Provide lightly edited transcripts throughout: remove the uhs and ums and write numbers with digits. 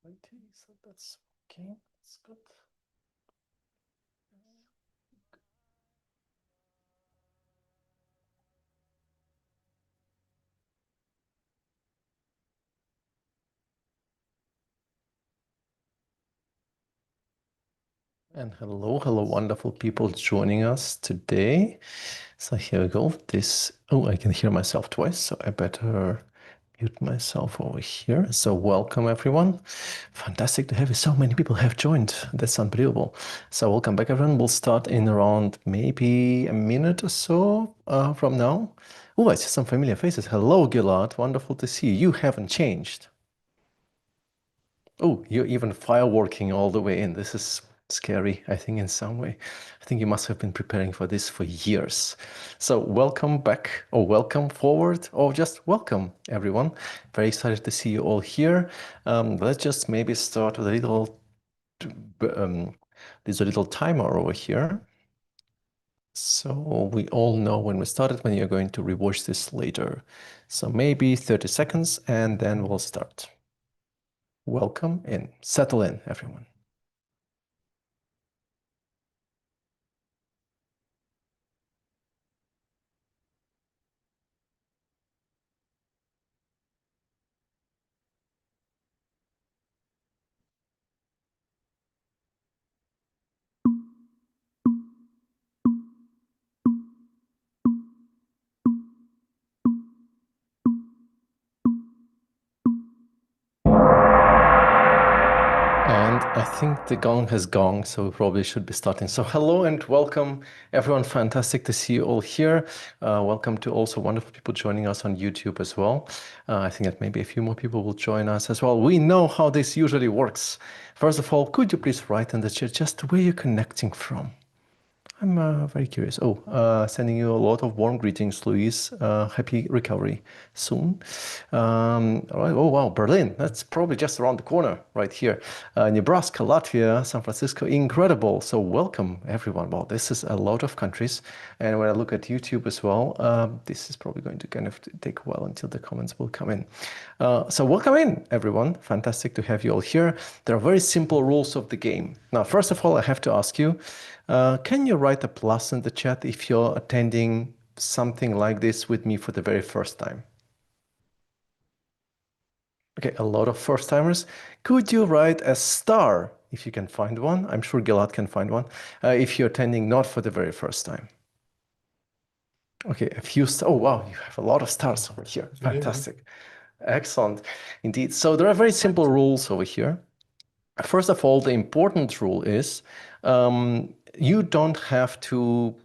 20, so that's okay, that's good. And hello, wonderful people joining us today. So here we go. I can hear myself twice, so I better mute myself over here. So welcome everyone. Fantastic to have you. So many people have joined. That's unbelievable. So welcome back everyone. We'll start in around maybe a minute or so from now. Oh, I see some familiar faces. Hello, Gilad. Wonderful to see you. You haven't changed. Oh, you're even fireworking all the way in. This is scary, I think, in some way. I think you must have been preparing for this for years. So welcome back, or welcome forward, or just welcome, everyone. Very excited to see you all here. Let's just maybe start with a little, there's a little timer over here. So we all know when we started, when you're going to rewatch this later. So maybe 30 seconds, and then we'll start. Welcome in. Settle in, everyone. And I think the gong has gone, so we probably should be starting. So hello and welcome, everyone. Fantastic to see you all here. Welcome to also wonderful people joining us on YouTube as well. I think that maybe a few more people will join us as well. We know how this usually works. First of all, could you please write in the chat just where you're connecting from? I'm very curious. Sending you a lot of warm greetings, Luis. Happy recovery soon. All right. Oh, wow. Berlin. That's probably just around the corner right here. Nebraska, Latvia, San Francisco. Incredible. So welcome, everyone. Wow, this is a lot of countries. And when I look at YouTube as well, this is probably going to kind of take a while until the comments will come in. So welcome in, everyone. Fantastic to have you all here. There are very simple rules of the game. Now, first of all, I have to ask you, can you write a plus in the chat if you're attending something like this with me for the very first time? Okay, a lot of first timers. Could you write a star if you can find one? I'm sure Gilad can find one. If you're attending not for the very first time. Okay, a few stars. Oh, wow, you have a lot of stars over here. Fantastic. Excellent. Indeed. So there are very simple rules over here. First of all, the important rule is you don't have to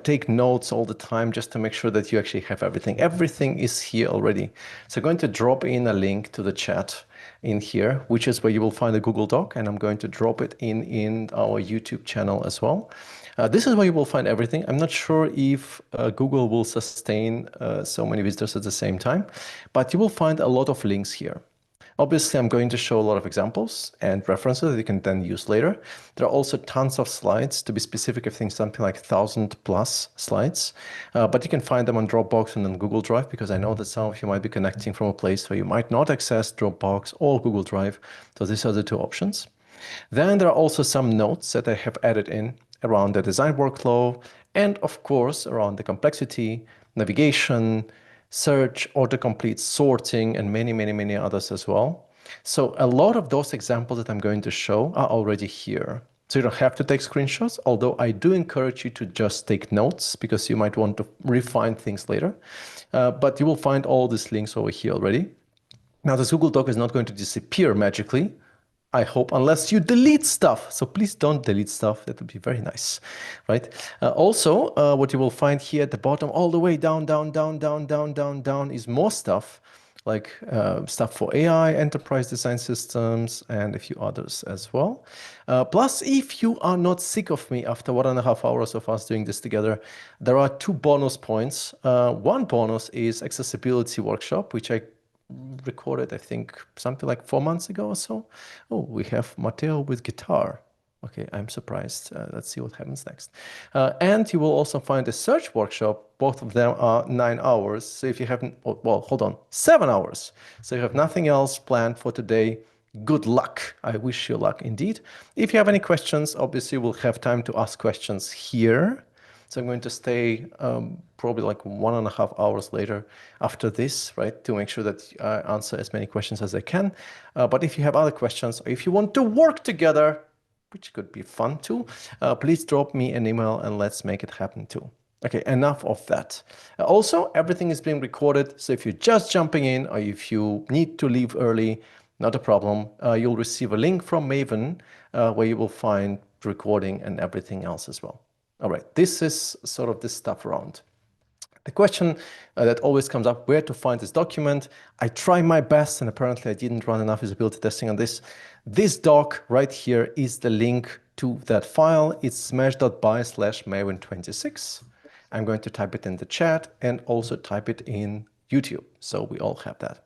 take notes all the time just to make sure that you actually have everything. Everything is here already. So I'm going to drop in a link to the chat in here, which is where you will find a Google Doc, and I'm going to drop it in our YouTube channel as well. This is where you will find everything. I'm not sure if Google will sustain so many visitors at the same time, but you will find a lot of links here. Obviously, I'm going to show a lot of examples and references that you can then use later. There are also tons of slides. To be specific, I think something like 1,000+ slides. But you can find them on Dropbox and on Google Drive, because I know that some of you might be connecting from a place where you might not access Dropbox or Google Drive. So these are the two options. Then there are also some notes that I have added in around the design workflow and, of course, around the complexity, navigation, search, autocomplete, sorting, and many others as well. So a lot of those examples that I'm going to show are already here. So you don't have to take screenshots, although I do encourage you to just take notes because you might want to refine things later. But you will find all these links over here already. Now, this Google Doc is not going to disappear magically, I hope, unless you delete stuff. So please don't delete stuff. That would be very nice, right? Also, what you will find here at the bottom, all the way down, is more stuff, like stuff for AI, enterprise design systems, and a few others as well. Plus, if you are not sick of me after 1.5 hours of us doing this together, there are 2 bonus points. One bonus is accessibility workshop, which I recorded, I think, something like 4 months ago or so. Oh, we have Matteo with guitar. Okay, I'm surprised. Let's see what happens next. And you will also find a search workshop. Both of them are 9 hours. So if you haven't, well, hold on, 7 hours. So you have nothing else planned for today, good luck. I wish you luck indeed. If you have any questions, obviously we'll have time to ask questions here. So I'm going to stay probably like 1.5 hours later after this, right, to make sure that I answer as many questions as I can. But if you have other questions, or if you want to work together, which could be fun too, please drop me an email and let's make it happen too. Okay, enough of that. Also, everything is being recorded, so if you're just jumping in or if you need to leave early, not a problem. You'll receive a link from Maven where you will find the recording and everything else as well. All right, this is sort of this stuff around. The question that always comes up, where to find this document. I try my best, and apparently I didn't run enough usability testing on this. This doc right here is the link to that file. It's smash.by/maven26. I'm going to type it in the chat and also type it in YouTube, so we all have that.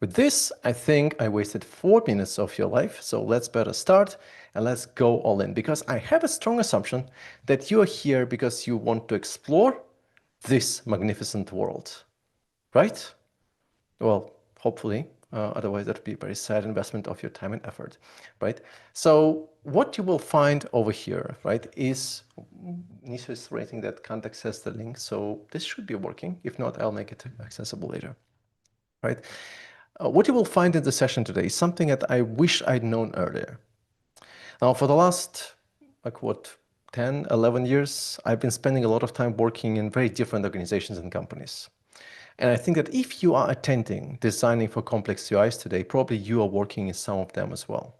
With this, I think I wasted 4 minutes of your life, so let's better start and let's go all in, because I have a strong assumption that you are here because you want to explore this magnificent world, right? Well, hopefully, otherwise that would be a very sad investment of your time and effort, right? So what you will find over here, right, is Nisha is rating that can't access the link, so this should be working. If not, I'll make it accessible later, right? What you will find in the session today is something that I wish I'd known earlier. Now, for the last, 10, 11 years, I've been spending a lot of time working in very different organizations and companies. And I think that if you are attending Designing for Complex UIs today, probably you are working in some of them as well.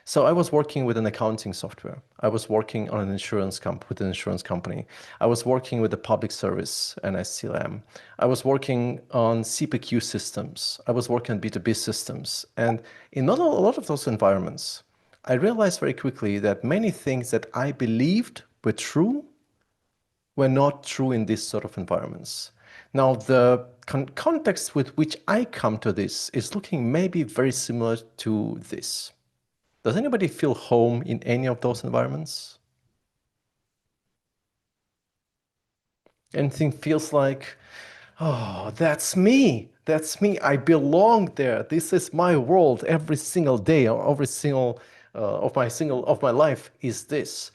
So I was working with an accounting software. I was working on an insurance with an insurance company. I was working with the public service, and I still am. I was working on CPQ systems. I was working on B2B systems. And in not a lot of those environments, I realized very quickly that many things that I believed were true were not true in these sort of environments. Now, the context with which I come to this is looking maybe very similar to this. Does anybody feel home in any of those environments? Anything feels like, oh, that's me. That's me. I belong there. This is my world every single day, or every single of my life is this.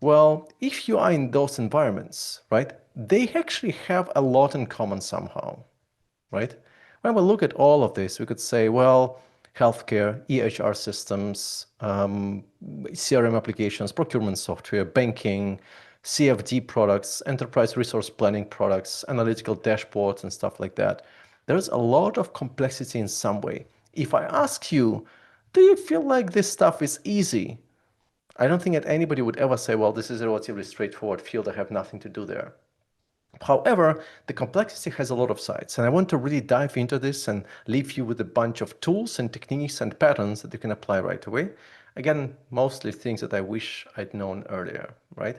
Well, if you are in those environments, right, they actually have a lot in common somehow, right? When we look at all of this, we could say, well, healthcare, EHR systems, CRM applications, procurement software, banking, CFD products, enterprise resource planning products, analytical dashboards, and stuff like that. There's a lot of complexity in some way. If I ask you, do you feel like this stuff is easy? I don't think that anybody would ever say, well, this is a relatively straightforward field. I have nothing to do there. However, the complexity has a lot of sides, and I want to really dive into this and leave you with a bunch of tools and techniques and patterns that you can apply right away. Again, mostly things that I wish I'd known earlier, right?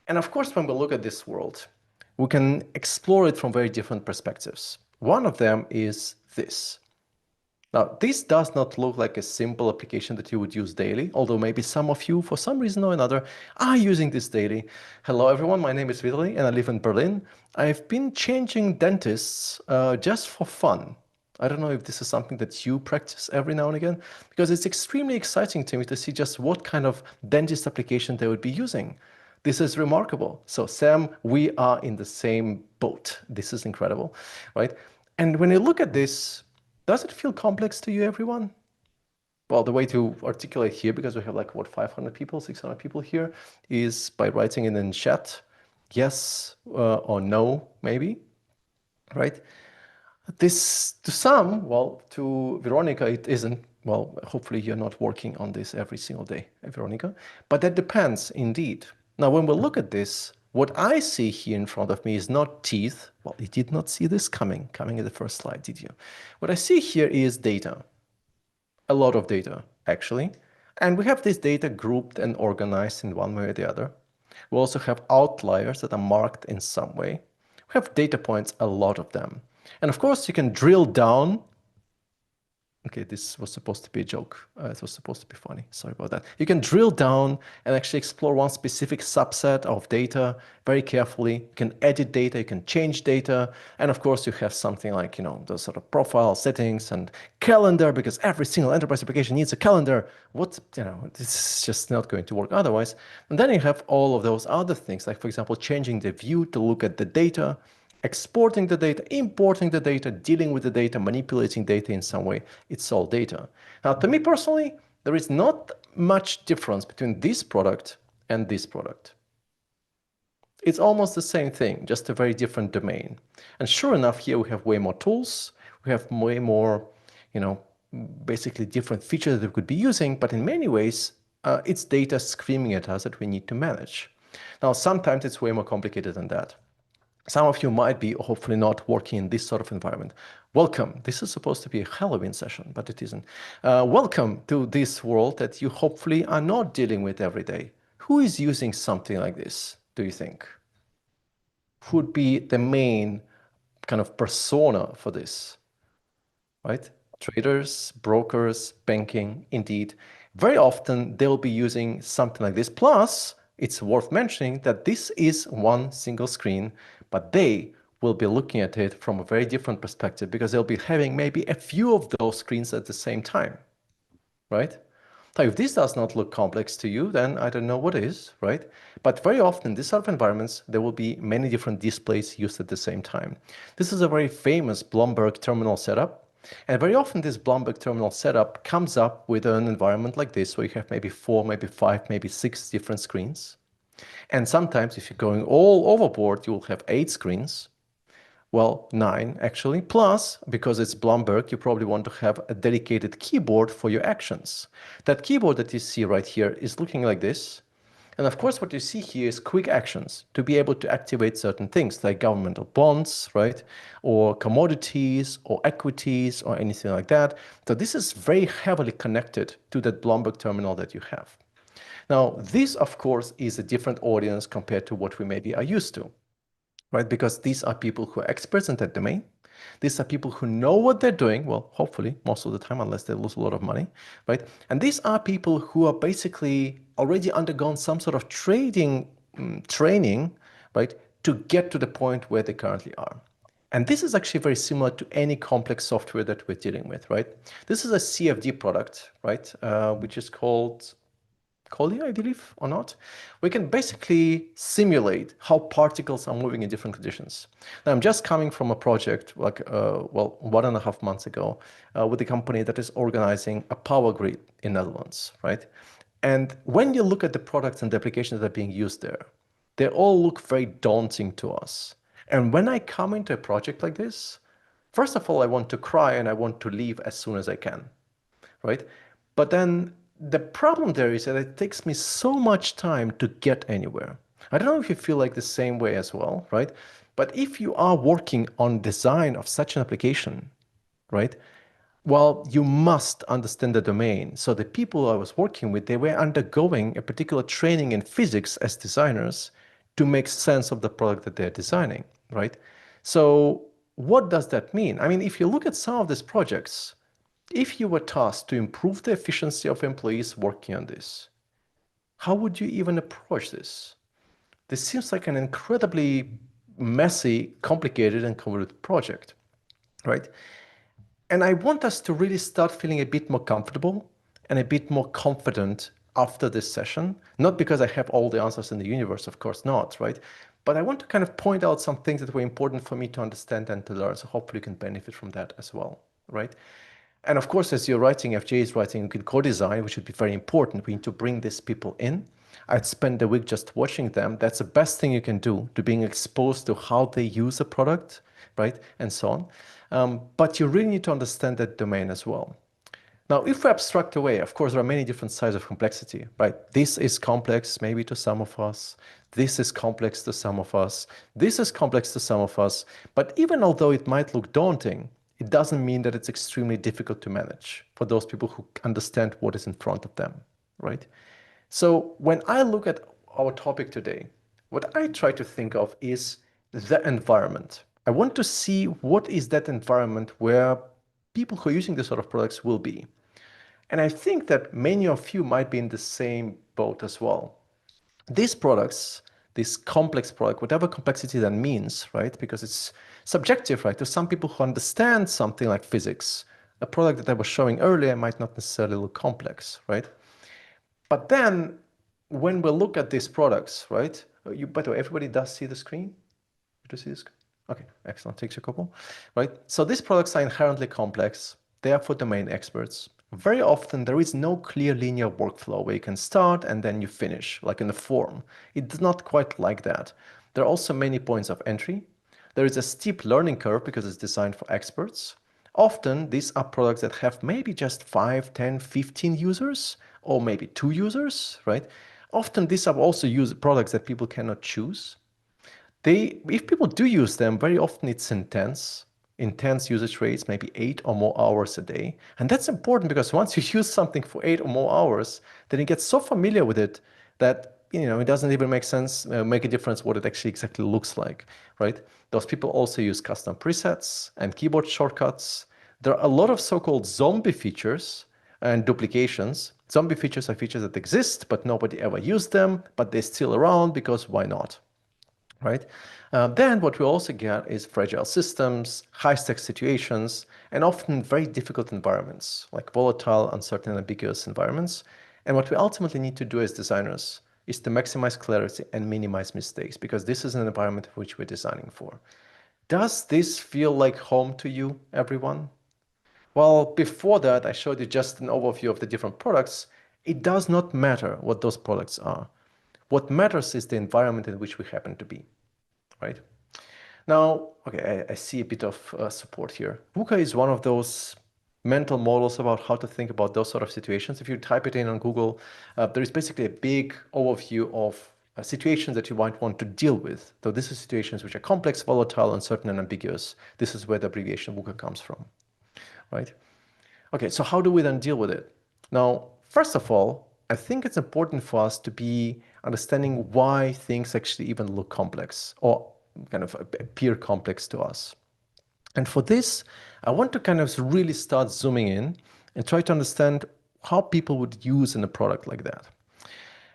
And of course, when we look at this world, we can explore it from very different perspectives. One of them is this. Now, this does not look like a simple application that you would use daily, although maybe some of you, for some reason or another, are using this daily. Hello, everyone. My name is Vitaly, and I live in Berlin. I've been changing dentists just for fun. I don't know if this is something that you practice every now and again, because it's extremely exciting to me to see just what kind of dentist application they would be using. This is remarkable. So, Sam, we are in the same boat. This is incredible, right? And when you look at this, does it feel complex to you, everyone? Well, the way to articulate here, because we have like, 500 people, 600 people here, is by writing it in chat, yes or no, maybe, right? This, to some, well, to Veronica, it isn't. Well, hopefully you're not working on this every single day, Veronica, but that depends indeed. Now, when we look at this, what I see here in front of me is not teeth. Well, you did not see this coming in the first slide, did you? What I see here is data. A lot of data, actually. And we have this data grouped and organized in one way or the other. We also have outliers that are marked in some way. We have data points, a lot of them. And of course, you can drill down Okay, this was supposed to be a joke. It was supposed to be funny. Sorry about that. You can drill down and actually explore one specific subset of data very carefully. You can edit data, you can change data. And of course, you have something like, those sort of profile settings and calendar, because every single enterprise application needs a calendar. This is just not going to work otherwise. And then you have all of those other things, like, for example, changing the view to look at the data, exporting the data, importing the data, dealing with the data, manipulating data in some way. It's all data. Now, to me personally, there is not much difference between this product and this product. It's almost the same thing, just a very different domain. And sure enough, here we have way more tools. We have way more, basically different features that we could be using. But in many ways, it's data screaming at us that we need to manage. Now, sometimes it's way more complicated than that. Some of you might be hopefully not working in this sort of environment. Welcome. This is supposed to be a Halloween session, but it isn't. Welcome to this world that you hopefully are not dealing with every day. Who is using something like this, do you think? Who would be the main kind of persona for this, right? Traders, brokers, banking, indeed. Very often they'll be using something like this. Plus, it's worth mentioning that this is one single screen, but they will be looking at it from a very different perspective because they'll be having maybe a few of those screens at the same time, right? So if this does not look complex to you, then I don't know what is, right? But very often in these sort of environments, there will be many different displays used at the same time. This is a very famous Bloomberg terminal setup. And very often this Bloomberg terminal setup comes up with an environment like this, where you have maybe 4, maybe 5, maybe 6 different screens. And sometimes if you're going all overboard, you will have 8 screens. Well, 9 actually. Plus, because it's Bloomberg, you probably want to have a dedicated keyboard for your actions. That keyboard that you see right here is looking like this. And of course, what you see here is quick actions to be able to activate certain things like governmental bonds, right? Or commodities or equities or anything like that. So this is very heavily connected to that Bloomberg terminal that you have. Now, this, of course, is a different audience compared to what we maybe are used to, right? Because these are people who are experts in that domain. These are people who know what they're doing, well, hopefully, most of the time, unless they lose a lot of money, right? And these are people who are basically already undergone some sort of trading training, right, to get to the point where they currently are. And this is actually very similar to any complex software that we're dealing with, right? This is a CFD product, right, which is called Collier, I believe, or not. We can basically simulate how particles are moving in different conditions. Now, I'm just coming from a project like, 1.5 months ago with a company that is organizing a power grid in Netherlands, right? And when you look at the products and the applications that are being used there, they all look very daunting to us. And when I come into a project like this, first of all, I want to cry and I want to leave as soon as I can, right? But then the problem there is that it takes me so much time to get anywhere. I don't know if you feel like the same way as well, right? But if you are working on design of such an application, right? Well, you must understand the domain. So the people I was working with, they were undergoing a particular training in physics as designers to make sense of the product that they're designing, right? So what does that mean? I mean, if you look at some of these projects, if you were tasked to improve the efficiency of employees working on this, how would you even approach this? This seems like an incredibly messy, complicated, and convoluted project, right? And I want us to really start feeling a bit more comfortable and a bit more confident after this session. Not because I have all the answers in the universe, of course not, right? But I want to kind of point out some things that were important for me to understand and to learn. So hopefully you can benefit from that as well, right? And of course, as you're writing, FJ is writing good co-design, which would be very important. We need to bring these people in. I'd spend the week just watching them. That's the best thing you can do, to being exposed to how they use a product, right? And so on. But you really need to understand that domain as well. Now, if we abstract away, of course, there are many different sides of complexity, right? This is complex maybe to some of us. This is complex to some of us. This is complex to some of us. But even although it might look daunting, it doesn't mean that it's extremely difficult to manage for those people who understand what is in front of them, right? So when I look at our topic today, what I try to think of is the environment. I want to see what is that environment where people who are using this sort of products will be. And I think that many of you might be in the same boat as well. These products, this complex product, whatever complexity that means, right? Because it's subjective, right? There's some people who understand something like physics. A product that I was showing earlier might not necessarily look complex, right? But then when we look at these products, right? By the way, everybody does see the screen? Do you see this? Okay, excellent. Takes a couple, right? So these products are inherently complex. They are for domain experts. Very often there is no clear linear workflow where you can start and then you finish, like in a form. It's not quite like that. There are also many points of entry. There is a steep learning curve because it's designed for experts. Often these are products that have maybe just 5, 10, 15 users, or maybe 2 users, right? Often these are also products that people cannot choose. If people do use them, very often it's intense usage rates, maybe 8 or more hours a day. And that's important because once you use something for 8 or more hours, then you get so familiar with it that it doesn't even make a difference what it actually exactly looks like, right? Those people also use custom presets and keyboard shortcuts. There are a lot of so-called zombie features and duplications. Zombie features are features that exist, but nobody ever used them, but they're still around because why not? Right? Then what we also get is fragile systems, high-stake situations, and often very difficult environments, like volatile, uncertain, and ambiguous environments. And what we ultimately need to do as designers is to maximize clarity and minimize mistakes, because this is an environment which we're designing for. Does this feel like home to you, everyone? Well, before that, I showed you just an overview of the different products. It does not matter what those products are. What matters is the environment in which we happen to be, right? Now, okay, I see a bit of support here. VUCA is one of those mental models about how to think about those sort of situations. If you type it in on Google, there is basically a big overview of situations that you might want to deal with. So this is situations which are complex, volatile, uncertain, and ambiguous. This is where the abbreviation VUCA comes from, right? Okay, so how do we then deal with it? Now, first of all, I think it's important for us to be understanding why things actually even look complex or kind of appear complex to us. And for this, I want to kind of really start zooming in and try to understand how people would use in a product like that.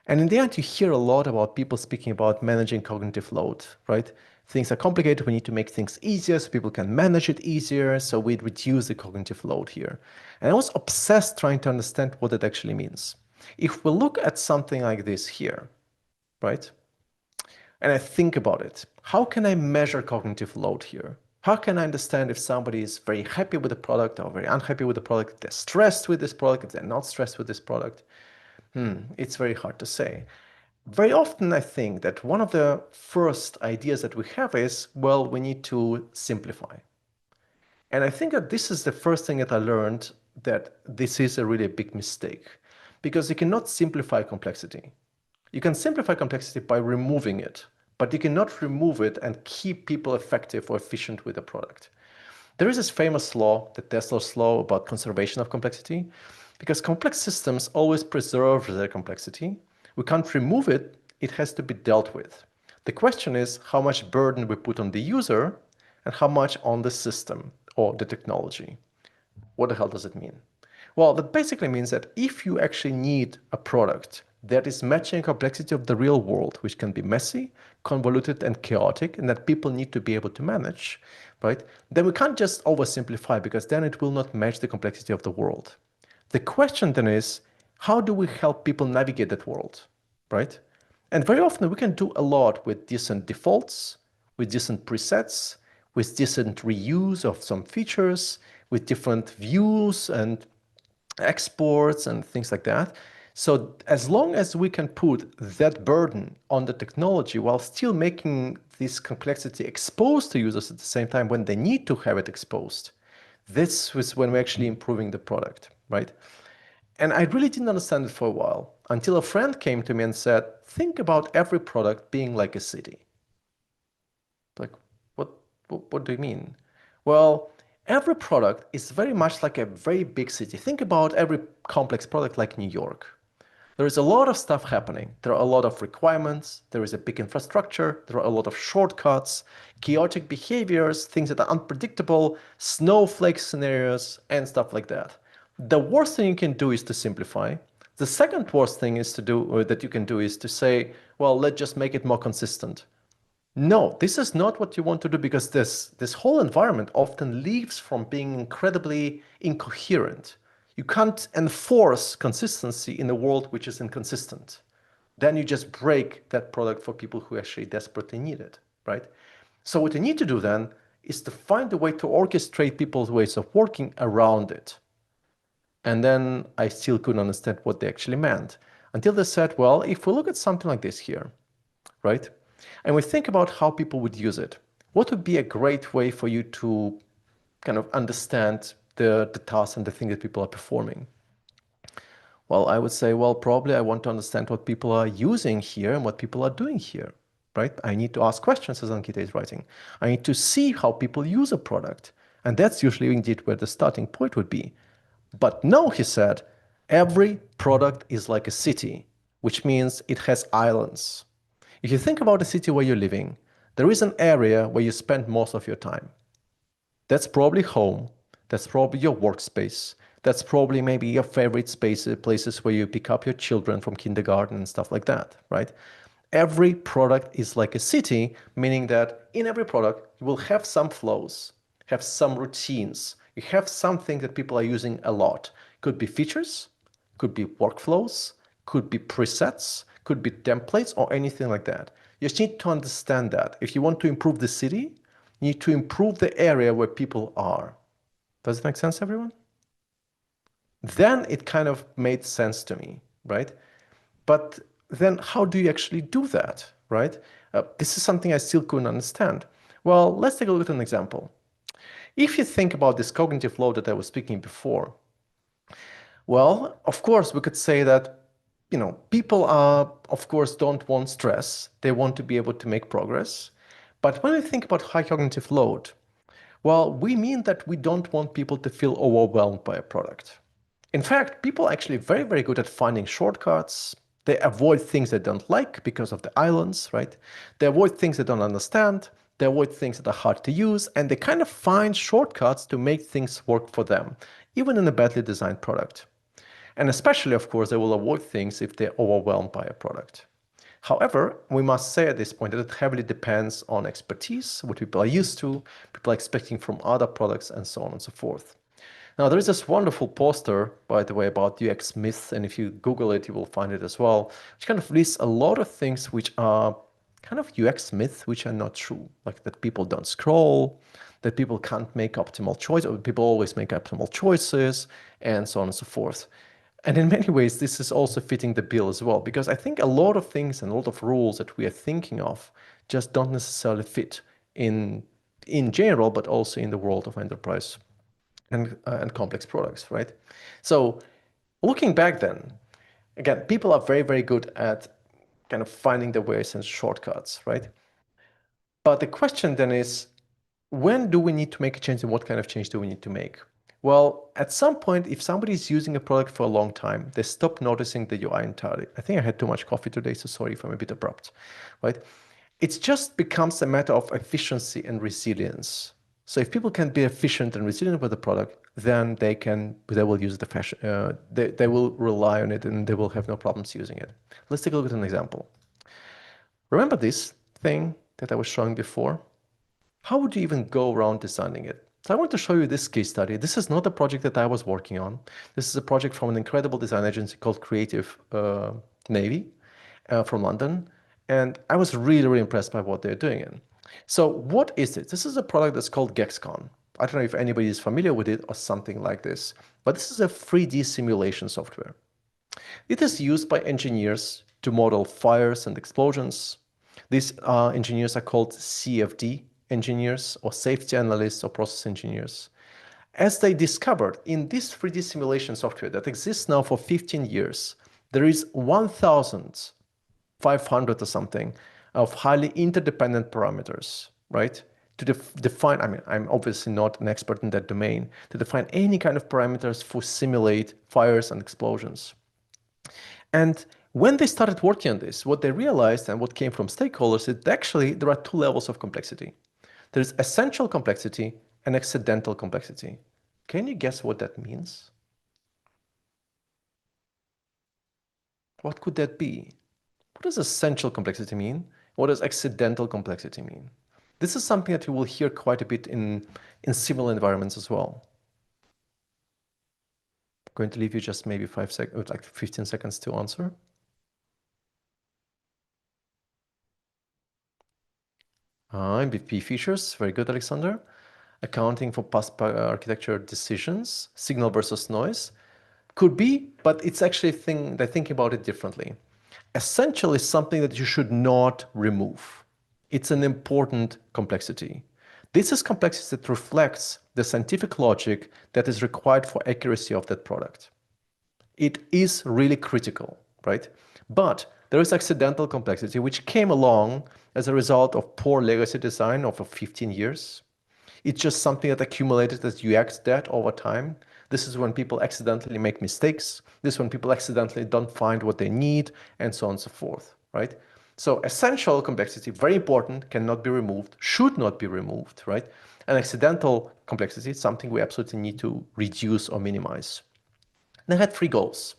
And in the end, you hear a lot about people speaking about managing cognitive load, right? Things are complicated. We need to make things easier so people can manage it easier. So we reduce the cognitive load here. And I was obsessed trying to understand what it actually means. If we look at something like this here, right? And I think about it, how can I measure cognitive load here? How can I understand if somebody is very happy with the product or very unhappy with the product, if they're stressed with this product, if they're not stressed with this product? It's very hard to say. Very often, I think that one of the first ideas that we have is, well, we need to simplify. And I think that this is the first thing that I learned, that this is a really big mistake, because you cannot simplify complexity. You can simplify complexity by removing it, but you cannot remove it and keep people effective or efficient with the product. There is this famous law, the Tesla's law, about conservation of complexity, because complex systems always preserve their complexity. We can't remove it, it has to be dealt with. The question is how much burden we put on the user and how much on the system or the technology. What the hell does it mean? Well, that basically means that if you actually need a product that is matching the complexity of the real world, which can be messy, convoluted, and chaotic, and that people need to be able to manage, right? Then we can't just oversimplify, because then it will not match the complexity of the world. The question then is, how do we help people navigate that world, right? And very often we can do a lot with decent defaults, with decent presets, with decent reuse of some features, with different views and exports and things like that. So as long as we can put that burden on the technology while still making this complexity exposed to users at the same time when they need to have it exposed, this was when we're actually improving the product, right? And I really didn't understand it for a while until a friend came to me and said, think about every product being like a city. Like, what do you mean? Well, every product is very much like a very big city. Think about every complex product like New York. There is a lot of stuff happening. There are a lot of requirements. There is a big infrastructure. There are a lot of shortcuts, chaotic behaviors, things that are unpredictable, snowflake scenarios, and stuff like that. The worst thing you can do is to simplify. The second worst thing is to do, or that you can do, is to say, well, let's just make it more consistent. No, this is not what you want to do, because this whole environment often leaves from being incredibly incoherent. You can't enforce consistency in a world which is inconsistent. Then you just break that product for people who actually desperately need it, right? So what you need to do then is to find a way to orchestrate people's ways of working around it. And then I still couldn't understand what they actually meant, until they said, well, if we look at something like this here, right? And we think about how people would use it, what would be a great way for you to kind of understand the task and the thing that people are performing? Well, I would say, well, probably I want to understand what people are using here and what people are doing here, right? I need to ask questions, as Ankita is writing. I need to see how people use a product. And that's usually indeed where the starting point would be. But no, he said, every product is like a city, which means it has islands. If you think about the city where you're living, there is an area where you spend most of your time. That's probably home. That's probably your workspace. That's probably maybe your favorite places where you pick up your children from kindergarten and stuff like that, right? Every product is like a city, meaning that in every product, you will have some flows, have some routines. You have something that people are using a lot. Could be features, could be workflows, could be presets, could be templates, or anything like that. You just need to understand that. If you want to improve the city, you need to improve the area where people are. Does it make sense, everyone? Then it kind of made sense to me, right? But then how do you actually do that, right? This is something I still couldn't understand. Well, let's take a look at an example. If you think about this cognitive load that I was speaking before, well, of course, we could say that, people are, of course, don't want stress. They want to be able to make progress. But when we think about high cognitive load, well, we mean that we don't want people to feel overwhelmed by a product. In fact, people are actually very, very good at finding shortcuts. They avoid things they don't like because of the islands, right? They avoid things they don't understand. They avoid things that are hard to use, and they kind of find shortcuts to make things work for them, even in a badly designed product. And especially, of course, they will avoid things if they're overwhelmed by a product. However, we must say at this point that it heavily depends on expertise, what people are used to, people are expecting from other products, and so on and so forth. Now, there is this wonderful poster, by the way, about UX myths, and if you Google it, you will find it as well, which kind of lists a lot of things which are kind of UX myths, which are not true, like that people don't scroll, that people can't make optimal choices, or people always make optimal choices, and so on and so forth. And in many ways, this is also fitting the bill as well, because I think a lot of things and a lot of rules that we are thinking of just don't necessarily fit in general, but also in the world of enterprise and complex products, right? So looking back then, again, people are very, very good at kind of finding the ways and shortcuts, right? But the question then is, when do we need to make a change and what kind of change do we need to make? Well, at some point, if somebody is using a product for a long time, they stop noticing the UI entirely. I think I had too much coffee today, so sorry if I'm a bit abrupt, right? It just becomes a matter of efficiency and resilience. So if people can be efficient and resilient with the product, then they will use they will rely on it and they will have no problems using it. Let's take a look at an example. Remember this thing that I was showing before? How would you even go around designing it? So I want to show you this case study. This is not a project that I was working on. This is a project from an incredible design agency called Creative Navy from London. And I was really, really impressed by what they're doing. So what is it? This is a product that's called Gexcon. I don't know if anybody is familiar with it or something like this, but this is a 3D simulation software. It is used by engineers to model fires and explosions. These engineers are called CFD engineers or safety analysts or process engineers. As they discovered in this 3D simulation software that exists now for 15 years, there is 1,500 or something of highly interdependent parameters, right? To define, I mean, I'm obviously not an expert in that domain, to define any kind of parameters for simulate fires and explosions. And when they started working on this, what they realized and what came from stakeholders is actually there are two levels of complexity. There's essential complexity and accidental complexity. Can you guess what that means? What could that be? What does essential complexity mean? What does accidental complexity mean? This is something that you will hear quite a bit in similar environments as well. I'm going to leave you just maybe 5 seconds, like 15 seconds to answer. MVP features, very good, Alexander. Accounting for past architecture decisions, signal versus noise. Could be, but it's actually a thing, they're thinking about it differently. Essential is something that you should not remove. It's an important complexity. This is complexity that reflects the scientific logic that is required for accuracy of that product. It is really critical, right? But there is accidental complexity, which came along as a result of poor legacy design over 15 years. It's just something that accumulated as UX debt over time. This is when people accidentally make mistakes. This is when people accidentally don't find what they need, and so on and so forth, right? So essential complexity, very important, cannot be removed, should not be removed, right? And accidental complexity is something we absolutely need to reduce or minimize. They had three goals: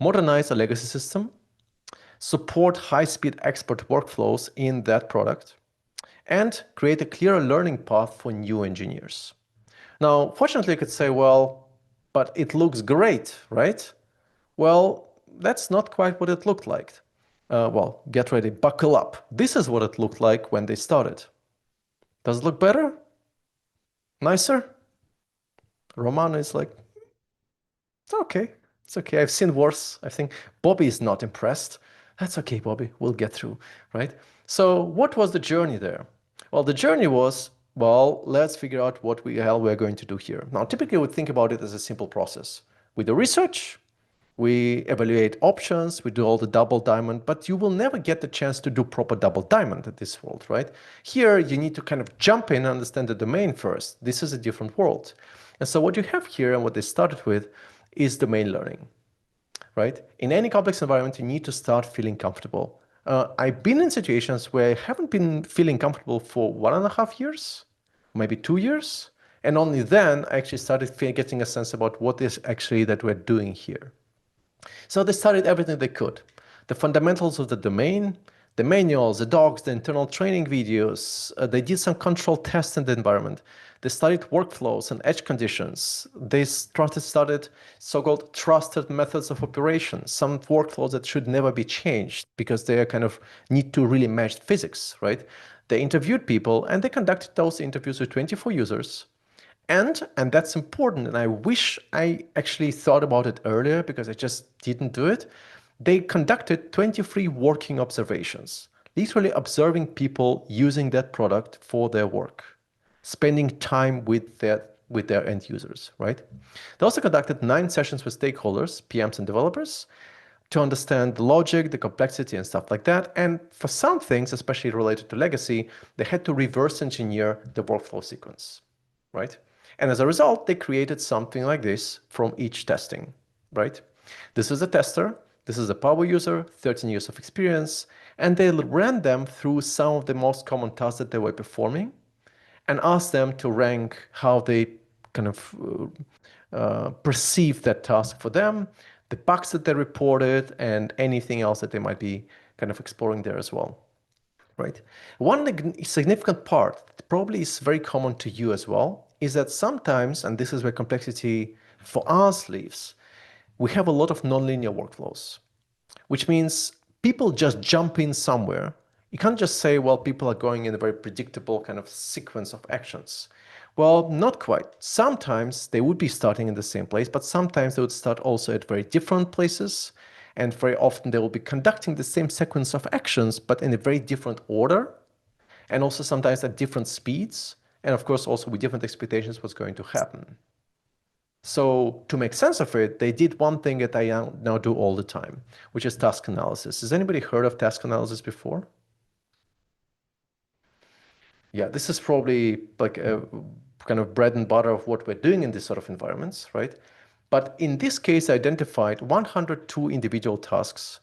modernize a legacy system, support high-speed expert workflows in that product, and create a clearer learning path for new engineers. Now, fortunately, you could say, well, but it looks great, right? Well, that's not quite what it looked like. Well, get ready, buckle up. This is what it looked like when they started. Does it look better? Nicer? Romano is like, it's okay. It's okay. I've seen worse. I think Bobby is not impressed. That's okay, Bobby. We'll get through, right? So what was the journey there? Well, the journey was, well, let's figure out what the hell we're going to do here. Now, typically, we think about it as a simple process. We do research, we evaluate options, we do all the double diamond, but you will never get the chance to do proper double diamond at this world, right? Here, you need to kind of jump in and understand the domain first. This is a different world. And so what you have here and what they started with is domain learning, right? In any complex environment, you need to start feeling comfortable. I've been in situations where I haven't been feeling comfortable for 1.5 years, maybe 2 years. And only then I actually started getting a sense about what is actually that we're doing here. So they studied everything they could. The fundamentals of the domain, the manuals, the docs, the internal training videos. They did some control tests in the environment. They studied workflows and edge conditions. They studied so-called trusted methods of operation, some workflows that should never be changed because they kind of need to really match physics, right? They interviewed people and they conducted those interviews with 24 users. And that's important, and I wish I actually thought about it earlier because I just didn't do it. They conducted 23 working observations, literally observing people using that product for their work, spending time with their end users, right? They also conducted 9 sessions with stakeholders, PMs and developers, to understand the logic, the complexity, and stuff like that. And for some things, especially related to legacy, they had to reverse engineer the workflow sequence, right? And as a result, they created something like this from each testing, right? This is a tester, this is a power user, 13 years of experience, and they ran them through some of the most common tasks that they were performing and asked them to rank how they kind of perceive that task for them, the bugs that they reported, and anything else that they might be kind of exploring there as well. Right. One significant part that probably is very common to you as well is that sometimes, and this is where complexity for us lives, we have a lot of nonlinear workflows, which means people just jump in somewhere. You can't just say, well, people are going in a very predictable kind of sequence of actions. Well, not quite. Sometimes they would be starting in the same place, but sometimes they would start also at very different places. And very often they will be conducting the same sequence of actions, but in a very different order. And also sometimes at different speeds. And of course, also with different expectations what's going to happen. So to make sense of it, they did one thing that I now do all the time, which is task analysis. Has anybody heard of task analysis before? Yeah, this is probably like a kind of bread and butter of what we're doing in these sort of environments, right? But in this case, they identified 102 individual tasks.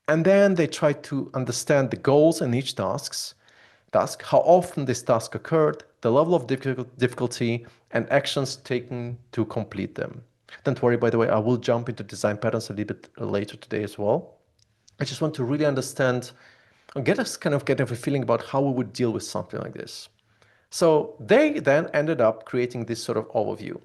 And then they tried to understand the goals in each task, how often this task occurred, the level of difficulty, and actions taken to complete them. Don't worry, by the way, I will jump into design patterns a little bit later today as well. I just want to really understand and get a feeling about how we would deal with something like this. So they then ended up creating this sort of overview,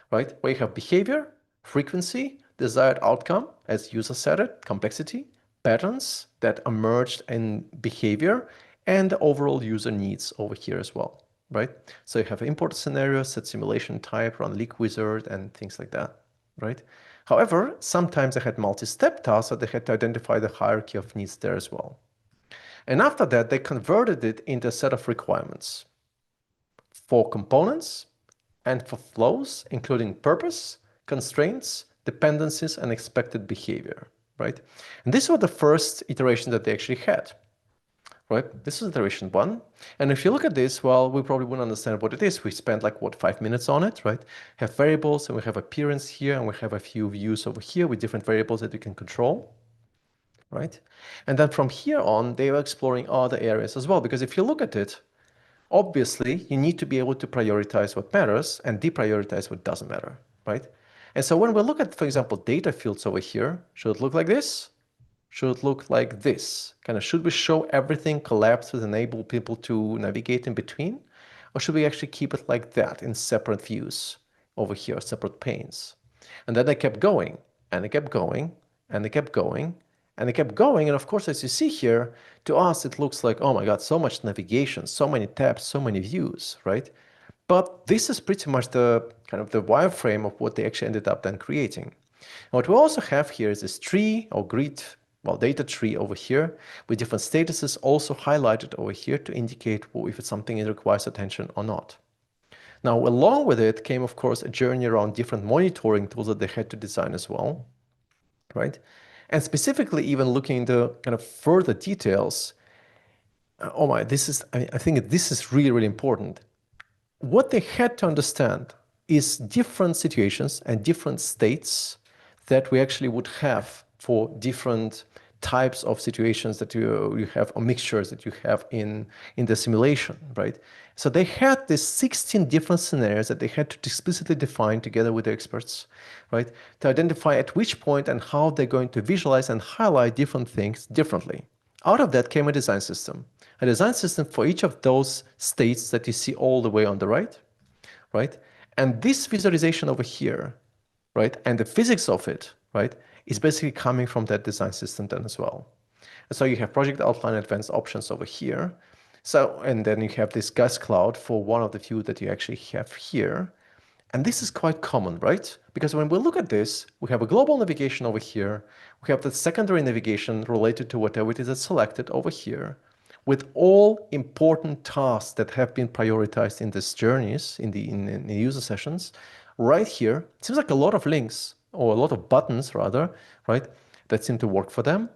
right? Where you have behavior, frequency, desired outcome, as user said it, complexity, patterns that emerged in behavior, and the overall user needs over here as well, right? So you have import scenario, set simulation type, run leak wizard, and things like that, right? However, sometimes they had multi-step tasks, so they had to identify the hierarchy of needs there as well. And after that, they converted it into a set of requirements for components and for flows, including purpose, constraints, dependencies, and expected behavior, right? And these were the first iteration that they actually had, right? This is iteration 1. And if you look at this, well, we probably wouldn't understand what it is. We spent like, what, 5 minutes on it, right? Have variables, and we have appearance here, and we have a few views over here with different variables that we can control, right? And then from here on, they were exploring other areas as well, because if you look at it, obviously, you need to be able to prioritize what matters and deprioritize what doesn't matter, right? And so when we look at, for example, data fields over here, should it look like this? Should it look like this? Should we show everything collapsed to enable people to navigate in between? Or should we actually keep it like that in separate views over here, separate panes? And then they kept going, and they kept going, and they kept going, and they kept going. And of course, as you see here, to us, it looks like, oh my God, so much navigation, so many tabs, so many views, right? But this is pretty much the the wireframe of what they actually ended up then creating. And what we also have here is this tree or grid, well, data tree over here with different statuses also highlighted over here to indicate if it's something that requires attention or not. Now, along with it came, of course, a journey around different monitoring tools that they had to design as well, right? And specifically, even looking into further details, oh my, I think this is really, really important. What they had to understand is different situations and different states that we actually would have for different types of situations that you have, or mixtures that you have in the simulation, right? So they had these 16 different scenarios that they had to explicitly define together with the experts, right? To identify at which point and how they're going to visualize and highlight different things differently. Out of that came a design system for each of those states that you see all the way on the right, right? And this visualization over here, right, and the physics of it, right, is basically coming from that design system then as well. And so you have project outline advanced options over here. So, and then you have this gas cloud for one of the few that you actually have here. And this is quite common, right? Because when we look at this, we have a global navigation over here. We have the secondary navigation related to whatever it is that's selected over here, with all important tasks that have been prioritized in these journeys, in the user sessions. Right here, it seems like a lot of links, or a lot of buttons rather, right, that seem to work for them.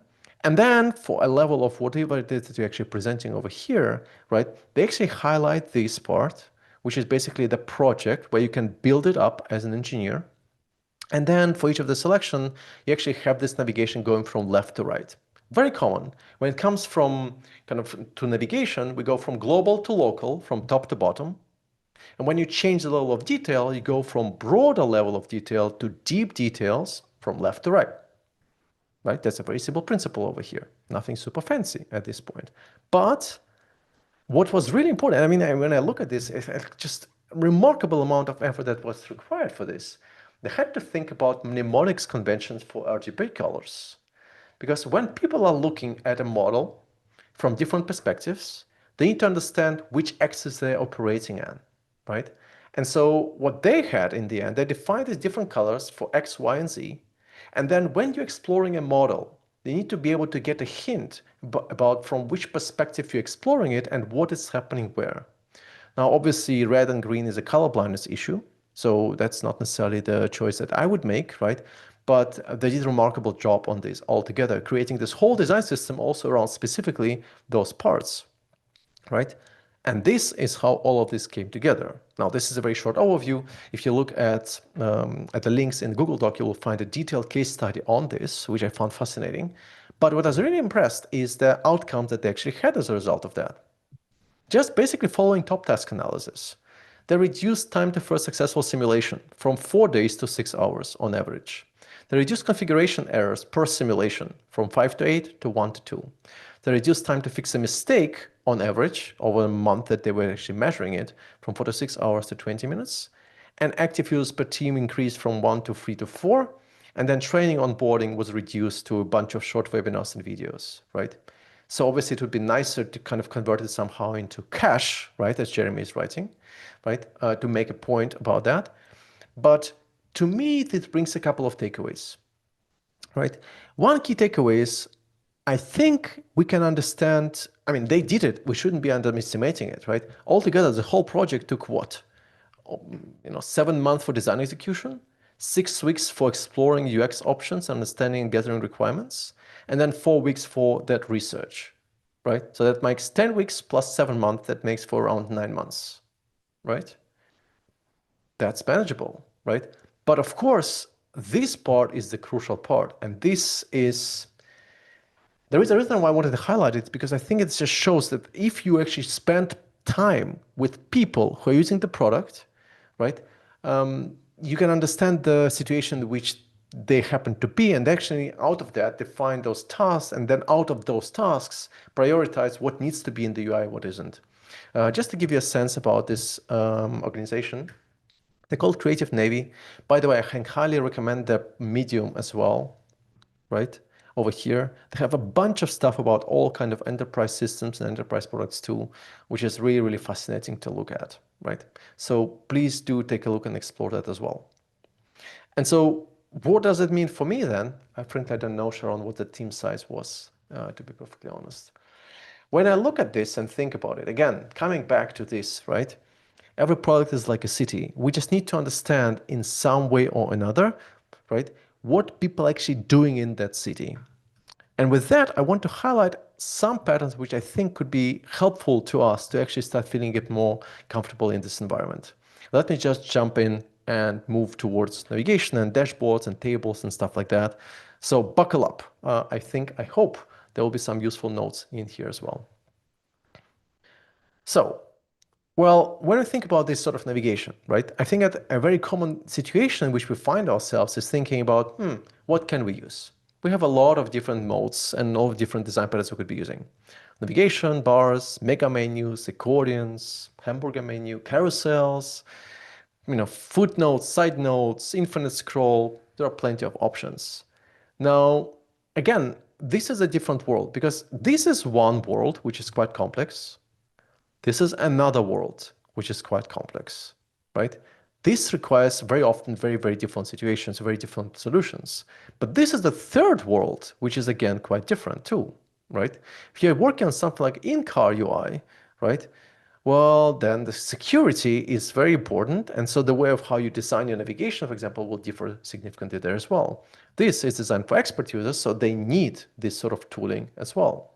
And then for a level of whatever it is that you're actually presenting over here, right, they actually highlight this part, which is basically the project where you can build it up as an engineer. And then for each of the selection, you actually have this navigation going from left to right. Very common. When it comes from to navigation, we go from global to local, from top to bottom. And when you change the level of detail, you go from broader level of detail to deep details from left to right. Right? That's a very simple principle over here. Nothing super fancy at this point. But what was really important, I mean, when I look at this, it's just a remarkable amount of effort that was required for this. They had to think about mnemonics conventions for RGB colors. Because when people are looking at a model from different perspectives, they need to understand which axis they're operating on, right? And so what they had in the end, they defined these different colors for X, Y, and Z. And then when you're exploring a model, they need to be able to get a hint about from which perspective you're exploring it and what is happening where. Now, obviously, red and green is a color blindness issue, so that's not necessarily the choice that I would make, right? But they did a remarkable job on this altogether, creating this whole design system also around specifically those parts, right? And this is how all of this came together. Now, this is a very short overview. If you look at the links in the Google Doc, you will find a detailed case study on this, which I found fascinating. But what I was really impressed is the outcomes that they actually had as a result of that. Just basically following top task analysis. They reduced time to first successful simulation from 4 days to 6 hours on average. They reduced configuration errors per simulation from 5 to 8 to 1 to 2. They reduced time to fix a mistake on average over a month that they were actually measuring it from 4 to 6 hours to 20 minutes. And active users per team increased from 1 to 3 to 4. And then training onboarding was reduced to a bunch of short webinars and videos, right? So obviously it would be nicer to kind of convert it somehow into cash, right, as Jeremy is writing, right, to make a point about that. But to me, this brings a couple of takeaways, right? One key takeaway is I think we can understand, I mean, they did it. We shouldn't be underestimating it, right? Altogether, the whole project took what? 7 months for design execution, 6 weeks for exploring UX options, understanding and gathering requirements, and then 4 weeks for that research, right? So that makes 10 weeks plus 7 months, that makes for around 9 months, right? That's manageable, right? But of course, this part is the crucial part. And this is, there is a reason why I wanted to highlight it, because I think it just shows that if you actually spend time with people who are using the product, right, you can understand the situation in which they happen to be, and actually out of that define those tasks, and then out of those tasks prioritize what needs to be in the UI, what isn't. Just to give you a sense about this organization, they're called Creative Navy. By the way, I can highly recommend their Medium as well, right? Over here, they have a bunch of stuff about all kind of enterprise systems and enterprise products too, which is really, really fascinating to look at, right? So please do take a look and explore that as well. And so what does it mean for me then? I frankly don't know, Sharon, what the team size was, to be perfectly honest. When I look at this and think about it, again, coming back to this, right? Every product is like a city. We just need to understand in some way or another, right, what people are actually doing in that city. And with that, I want to highlight some patterns which I think could be helpful to us to actually start feeling a bit more comfortable in this environment. Let me just jump in and move towards navigation and dashboards and tables and stuff like that. So buckle up. I hope there will be some useful notes in here as well. So, well, when we think about this sort of navigation, right, I think that a very common situation in which we find ourselves is thinking about, what can we use? We have a lot of different modes and all different design patterns we could be using. Navigation, bars, mega menus, accordions, hamburger menu, carousels, footnotes, side notes, infinite scroll. There are plenty of options. Now, again, this is a different world because this is one world which is quite complex. This is another world, which is quite complex, right? This requires very often very, very different situations, very different solutions. But this is the third world, which is again quite different too, right? If you're working on something like in-car UI, right? Well, then the security is very important. And so the way of how you design your navigation, for example, will differ significantly there as well. This is designed for expert users, so they need this sort of tooling as well.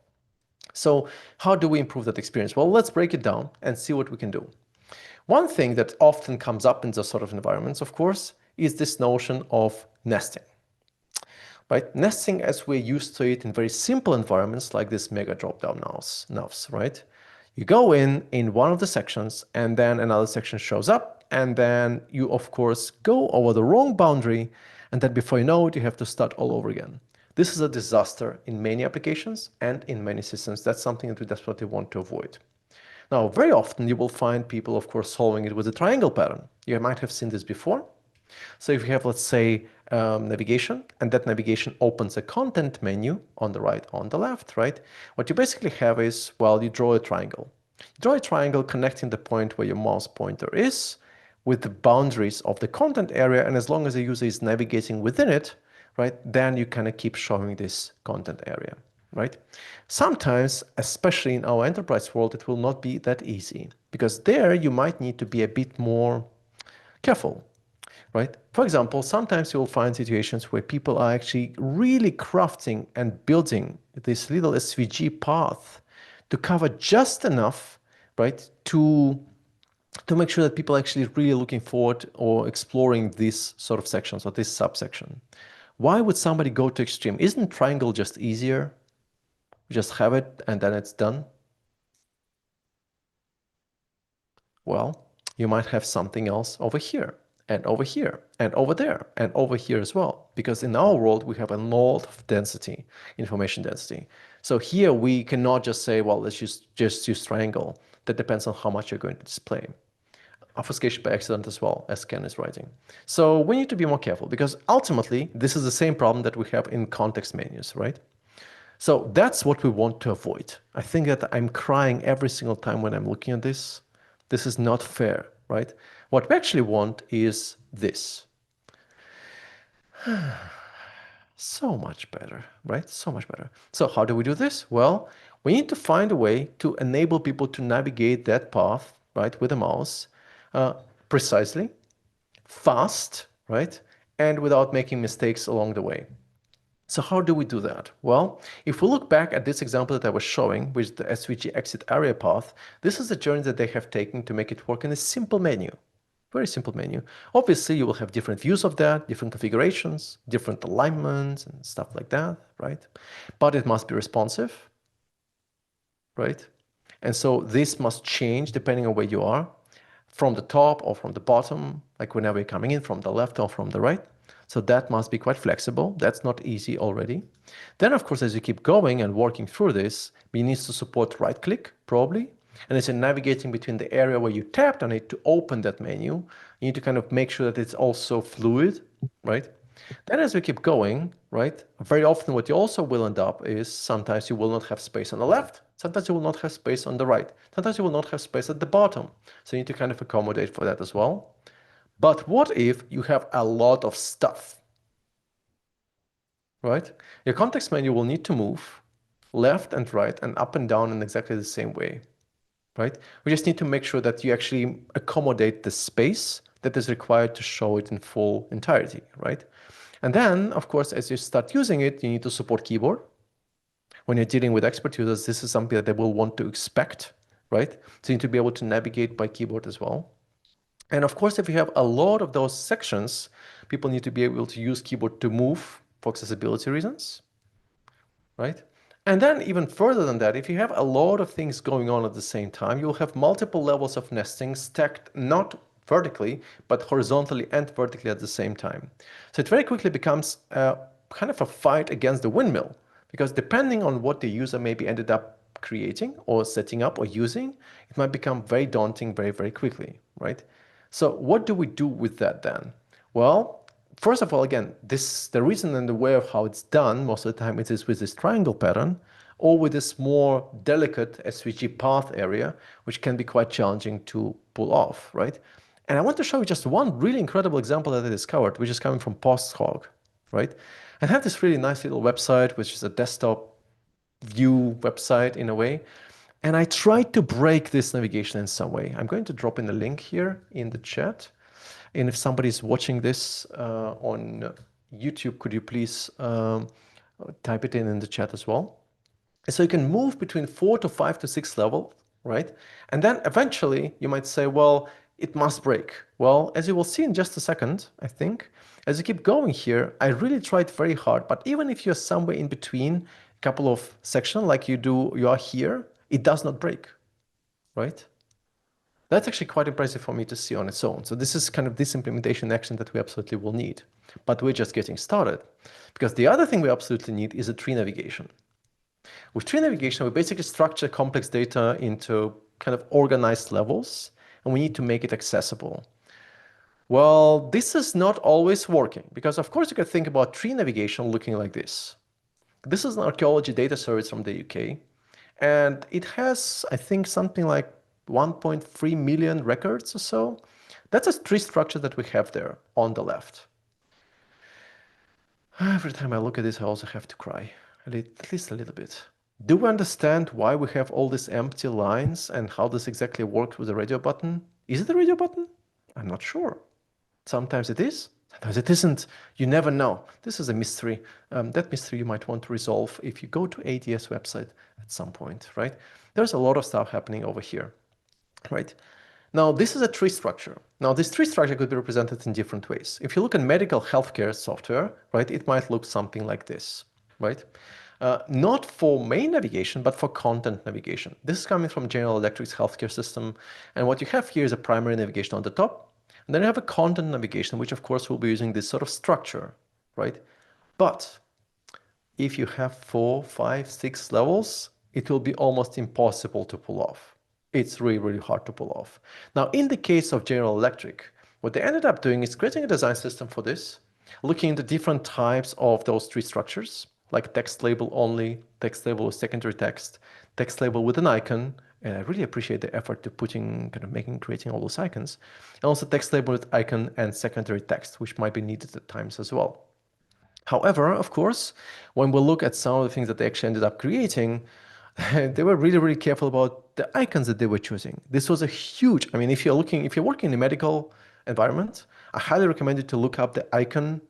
So how do we improve that experience? Well, let's break it down and see what we can do. One thing that often comes up in those sort of environments, of course, is this notion of nesting. Right? Nesting as we're used to it in very simple environments like this mega drop-down navs, right? You go in one of the sections and then another section shows up, and then you, of course, go over the wrong boundary, and then before you know it, you have to start all over again. This is a disaster in many applications and in many systems. That's something that we desperately want to avoid. Now, very often you will find people, of course, solving it with a triangle pattern. You might have seen this before. So if you have, let's say, navigation, and that navigation opens a content menu on the right, on the left, right? What you basically have is, well, you draw a triangle. You draw a triangle connecting the point where your mouse pointer is with the boundaries of the content area, and as long as the user is navigating within it, right, then you kind of keep showing this content area, right? Sometimes, especially in our enterprise world, it will not be that easy because there you might need to be a bit more careful, right? For example, sometimes you will find situations where people are actually really crafting and building this little SVG path to cover just enough right? To make sure that people actually really looking forward or exploring these sort of sections or this subsection. Why would somebody go to extreme? Isn't triangle just easier? Just have it and then it's done? Well, you might have something else over here and over here and over there and over here as well. Because in our world, we have a lot of density, information density. So here we cannot just say, well, let's just use triangle. That depends on how much you're going to display. Obfuscation by accident as well, as Ken is writing. So we need to be more careful because ultimately, this is the same problem that we have in context menus, right? So that's what we want to avoid. I think that I'm crying every single time when I'm looking at this. This is not fair, right? What we actually want is this. So much better, right? So much better. So how do we do this? Well, we need to find a way to enable people to navigate that path, right, with a mouse precisely, fast, right, and without making mistakes along the way. So how do we do that? Well, if we look back at this example that I was showing with the SVG exit area path, this is the journey that they have taken to make it work in a simple menu. Very simple menu. Obviously, you will have different views of that, different configurations, different alignments and stuff like that, right? But it must be responsive, right? And so this must change depending on where you are, from the top or from the bottom, like whenever you're coming in from the left or from the right. So that must be quite flexible. That's not easy already. Then, of course, as you keep going and working through this, it needs to support right click, probably. And as you're navigating between the area where you tapped on it to open that menu, you need to kind of make sure that it's also fluid, right? Then as we keep going, right, very often what you also will end up is sometimes you will not have space on the left, sometimes you will not have space on the right, sometimes you will not have space at the bottom. So you need to kind of accommodate for that as well. But what if you have a lot of stuff, right? Your context menu will need to move left and right and up and down in exactly the same way, right? We just need to make sure that you actually accommodate the space that is required to show it in full entirety, right? And then, of course, as you start using it, you need to support keyboard. When you're dealing with expert users, this is something that they will want to expect, right? So you need to be able to navigate by keyboard as well. And of course, if you have a lot of those sections, people need to be able to use keyboard to move for accessibility reasons, right? And then even further than that, if you have a lot of things going on at the same time, you'll have multiple levels of nesting stacked not vertically, but horizontally and vertically at the same time. So it very quickly becomes kind of a fight against the windmill, because depending on what the user maybe ended up creating or setting up or using, it might become very daunting very, very quickly, right? So what do we do with that then? Well, first of all, again, the reason and the way of how it's done most of the time it is with this triangle pattern or with this more delicate SVG path area, which can be quite challenging to pull off, right? And I want to show you just one really incredible example that I discovered, which is coming from PostHog, right? I have this really nice little website, which is a desktop view website in a way. And I tried to break this navigation in some way. I'm going to drop in a link here in the chat. And if somebody's watching this on YouTube, could you please type it in the chat as well? So you can move between 4 to 5 to 6 levels, right? And then eventually you might say, well, it must break. Well, as you will see in just a second, I think, as you keep going here, I really tried very hard. But even if you're somewhere in between a couple of sections like you are here, it does not break, right? That's actually quite impressive for me to see on its own. So this is kind of this implementation action that we absolutely will need. But we're just getting started. Because the other thing we absolutely need is a tree navigation. With tree navigation, we basically structure complex data into kind of organized levels, and we need to make it accessible. Well, this is not always working, because of course you can think about tree navigation looking like this. This is an archaeology data service from the UK, and it has, I think, something like 1.3 million records or so. That's a tree structure that we have there on the left. Every time I look at this, I also have to cry, at least a little bit. Do we understand why we have all these empty lines and how this exactly works with the radio button? Is it a radio button? I'm not sure. Sometimes it is, sometimes it isn't. You never know. This is a mystery. That mystery you might want to resolve if you go to ADS website at some point, right? There's a lot of stuff happening over here. right? Now, this is a tree structure. Now, this tree structure could be represented in different ways. If you look at medical healthcare software, right, it might look something like this, right? Not for main navigation, but for content navigation. This is coming from General Electric's healthcare system. And what you have here is a primary navigation on the top. And then you have a content navigation, which of course will be using this sort of structure, right? But if you have 4, 5, 6 levels, it will be almost impossible to pull off. It's really, really hard to pull off. Now, in the case of General Electric, what they ended up doing is creating a design system for this, looking into different types of those tree structures, like text label only, text label with secondary text label with an icon, and I really appreciate the effort to creating all those icons, and also text label with icon and secondary text, which might be needed at times as well. However, of course, when we look at some of the things that they actually ended up creating, they were really, really careful about the icons that they were choosing. This was a huge, I mean, if you're working in a medical environment, I highly recommend you to look up the icon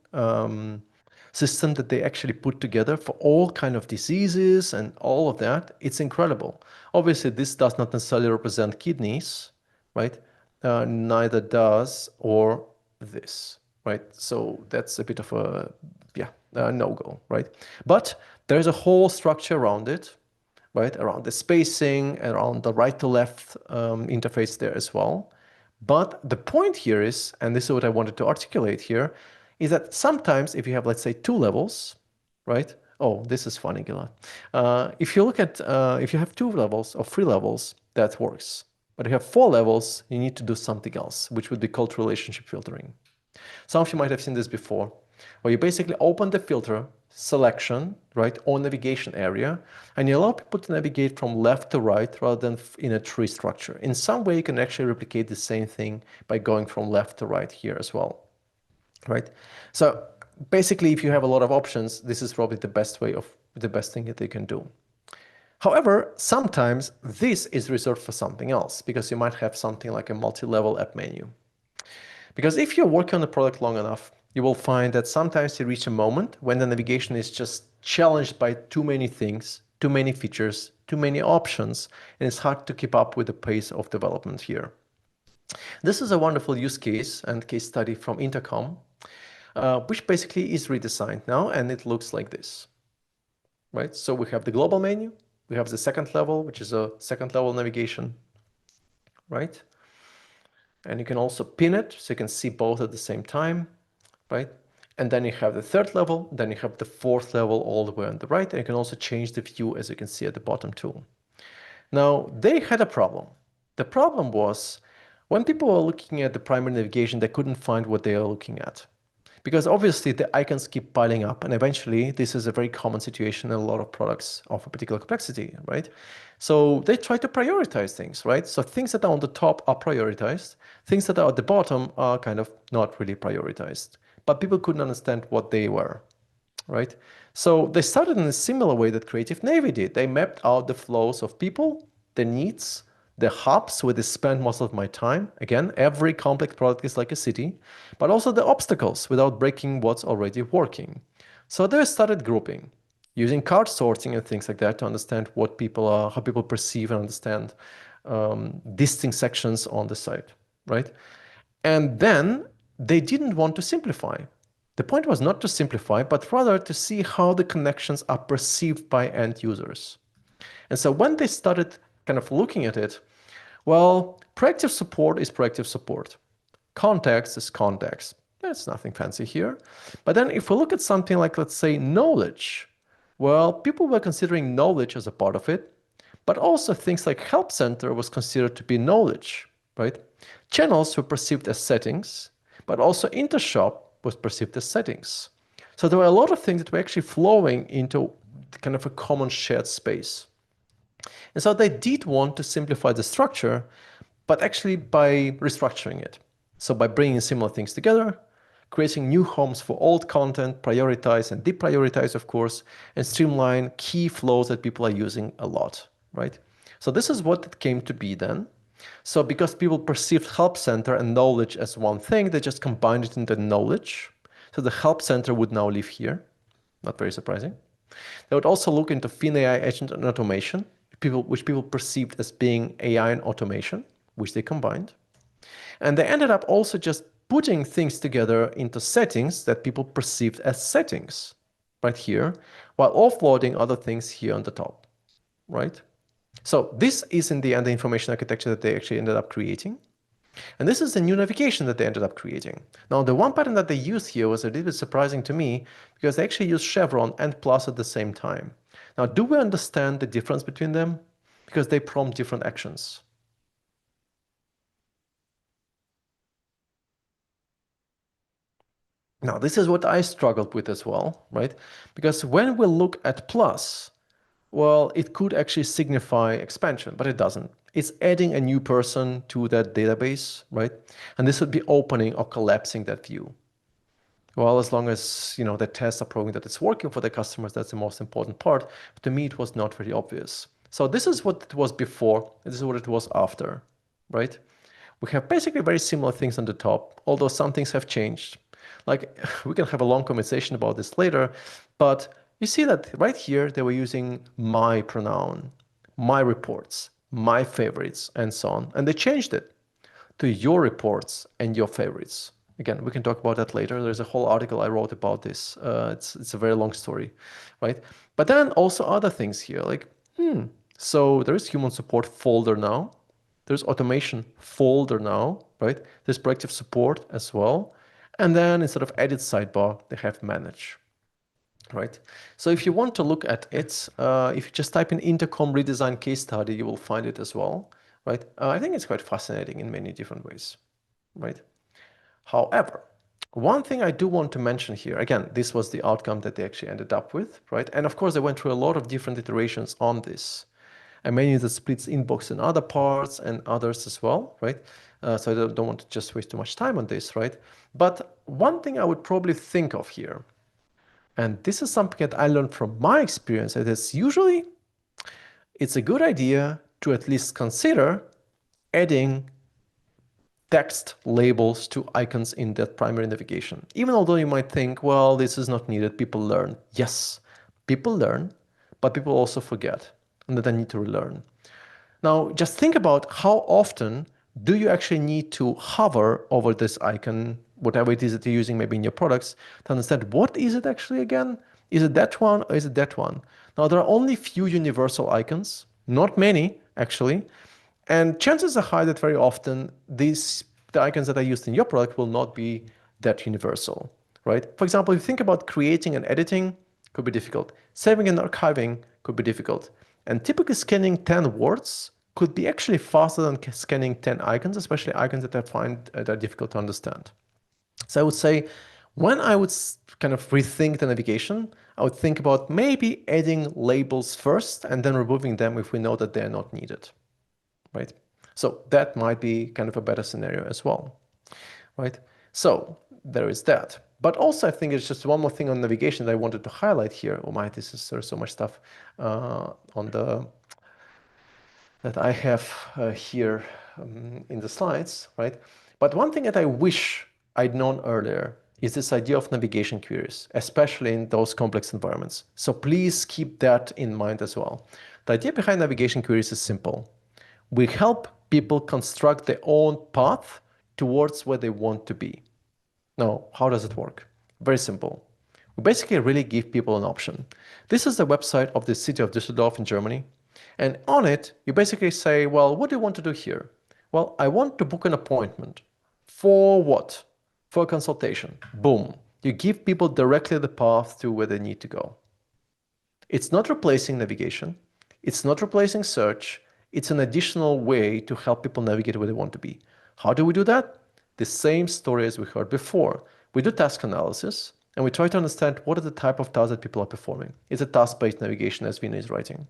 system that they actually put together for all kind of diseases and all of that. It's incredible. Obviously, this does not necessarily represent kidneys, right? Neither does or this, right? So that's a bit of a no-go, right? But there's a whole structure around it, right? Around the spacing, around the right to left interface there as well. But the point here is, and this is what I wanted to articulate here, is that sometimes if you have, let's say, 2 levels, right? Oh, this is funny, Gilad. If you look at, if you have 2 levels or 3 levels, that works. But if you have 4 levels, you need to do something else, which would be called relationship filtering. Some of you might have seen this before, where you basically open the filter selection, right, or navigation area, and you allow people to navigate from left to right rather than in a tree structure. In some way, you can actually replicate the same thing by going from left to right here as well, right? So basically, if you have a lot of options, this is probably the best thing that you can do. However, sometimes this is reserved for something else, because you might have something like a multi-level app menu. Because if you're working on the product long enough, you will find that sometimes you reach a moment when the navigation is just challenged by too many things, too many features, too many options, and it's hard to keep up with the pace of development here. This is a wonderful use case and case study from Intercom, which basically is redesigned now, and it looks like this, right? So we have the global menu, we have the second level, which is a second level navigation, right? And you can also pin it, so you can see both at the same time, right? And then you have the third level, then you have the fourth level all the way on the right, and you can also change the view, as you can see at the bottom too. Now, they had a problem. The problem was, when people were looking at the primary navigation, they couldn't find what they are looking at. Because obviously the icons keep piling up, and eventually this is a very common situation in a lot of products of a particular complexity, right? So they try to prioritize things, right? So things that are on the top are prioritized, things that are at the bottom are kind of not really prioritized, but people couldn't understand what they were, right? So they started in a similar way that Creative Navy did. They mapped out the flows of people, the needs, the hubs where they spend most of my time. Again, every complex product is like a city, but also the obstacles without breaking what's already working. So they started grouping, using card sorting and things like that to understand what people are, how people perceive and understand distinct sections on the site, right? And then they didn't want to simplify. The point was not to simplify, but rather to see how the connections are perceived by end users. And so when they started kind of looking at it, well, proactive support is proactive support. Context is context. There's nothing fancy here. But then if we look at something like, let's say, knowledge, well, people were considering knowledge as a part of it, but also things like help center was considered to be knowledge, right? Channels were perceived as settings, but also intershop was perceived as settings. So there were a lot of things that were actually flowing into kind of a common shared space. And so they did want to simplify the structure, but actually by restructuring it. So by bringing similar things together, creating new homes for old content, prioritize and deprioritize, of course, and streamline key flows that people are using a lot, right? So this is what it came to be then. So because people perceived help center and knowledge as one thing, they just combined it into knowledge. So the help center would now live here. Not very surprising. They would also look into FinAI agent and automation, which people perceived as being AI and automation. which they combined. And they ended up also just putting things together into settings that people perceived as settings right here, while offloading other things here on the top, right? So this is in the end the information architecture that they actually ended up creating. And this is the new navigation that they ended up creating. Now, the one pattern that they used here was a little bit surprising to me because they actually used chevron and plus at the same time. Now, do we understand the difference between them? Because they prompt different actions. Now, this is what I struggled with as well, right? Because when we look at plus, well, it could actually signify expansion, but it doesn't. It's adding a new person to that database, right? And this would be opening or collapsing that view. Well, as long as the tests are proving that it's working for the customers, that's the most important part. But to me, it was not very obvious. So this is what it was before, and this is what it was after, right? We have basically very similar things on the top, although some things have changed. Like we can have a long conversation about this later, but you see that right here they were using my pronoun, my reports, my favorites, and so on. And they changed it to your reports and your favorites. Again, we can talk about that later. There's a whole article I wrote about this. It's a very long story, right? But then also other things here, like, so there is human support folder now. There's automation folder now, right? There's proactive support as well. And then instead of edit sidebar, they have manage, right? So if you want to look at it, if you just type in intercom redesign case study, you will find it as well, right? I think it's quite fascinating in many different ways, right? However, one thing I do want to mention here, again, this was the outcome that they actually ended up with, right? And of course, they went through a lot of different iterations on this. A menu that splits inbox in other parts and others as well, right? So I don't want to just waste too much time on this, right? But one thing I would probably think of here, and this is something that I learned from my experience, that is usually it's a good idea to at least consider adding text labels to icons in that primary navigation. Even although you might think, well, this is not needed, people learn. Yes, people learn, but people also forget and that they need to relearn. Now, just think about how often do you actually need to hover over this icon, whatever it is that you're using maybe in your products, to understand what is it actually again? Is it that one or is it that one? Now, there are only few universal icons, not many actually, and chances are high that very often the icons that are used in your product will not be that universal, right? For example, if you think about creating and editing, could be difficult. Saving and archiving could be difficult. And typically scanning 10 words could be actually faster than scanning 10 icons, especially icons that I find that are difficult to understand. So I would say when I would kind of rethink the navigation, I would think about maybe adding labels first and then removing them if we know that they're not needed, right? So that might be kind of a better scenario as well, right? So there is that. But also I think it's just one more thing on navigation that I wanted to highlight here. Oh my, there's so much stuff on the that I have here in the slides, right? But one thing that I wish I'd known earlier is this idea of navigation queries, especially in those complex environments. So please keep that in mind as well. The idea behind navigation queries is simple. We help people construct their own path towards where they want to be. Now, how does it work? Very simple. We basically really give people an option. This is the website of the city of Düsseldorf in Germany. And on it, you basically say, well, what do you want to do here? Well, I want to book an appointment. For what? For a consultation. Boom. You give people directly the path to where they need to go. It's not replacing navigation. It's not replacing search. It's an additional way to help people navigate where they want to be. How do we do that? The same story as we heard before. We do task analysis, and we try to understand what are the type of tasks that people are performing. It's a task-based navigation, as Vina is writing.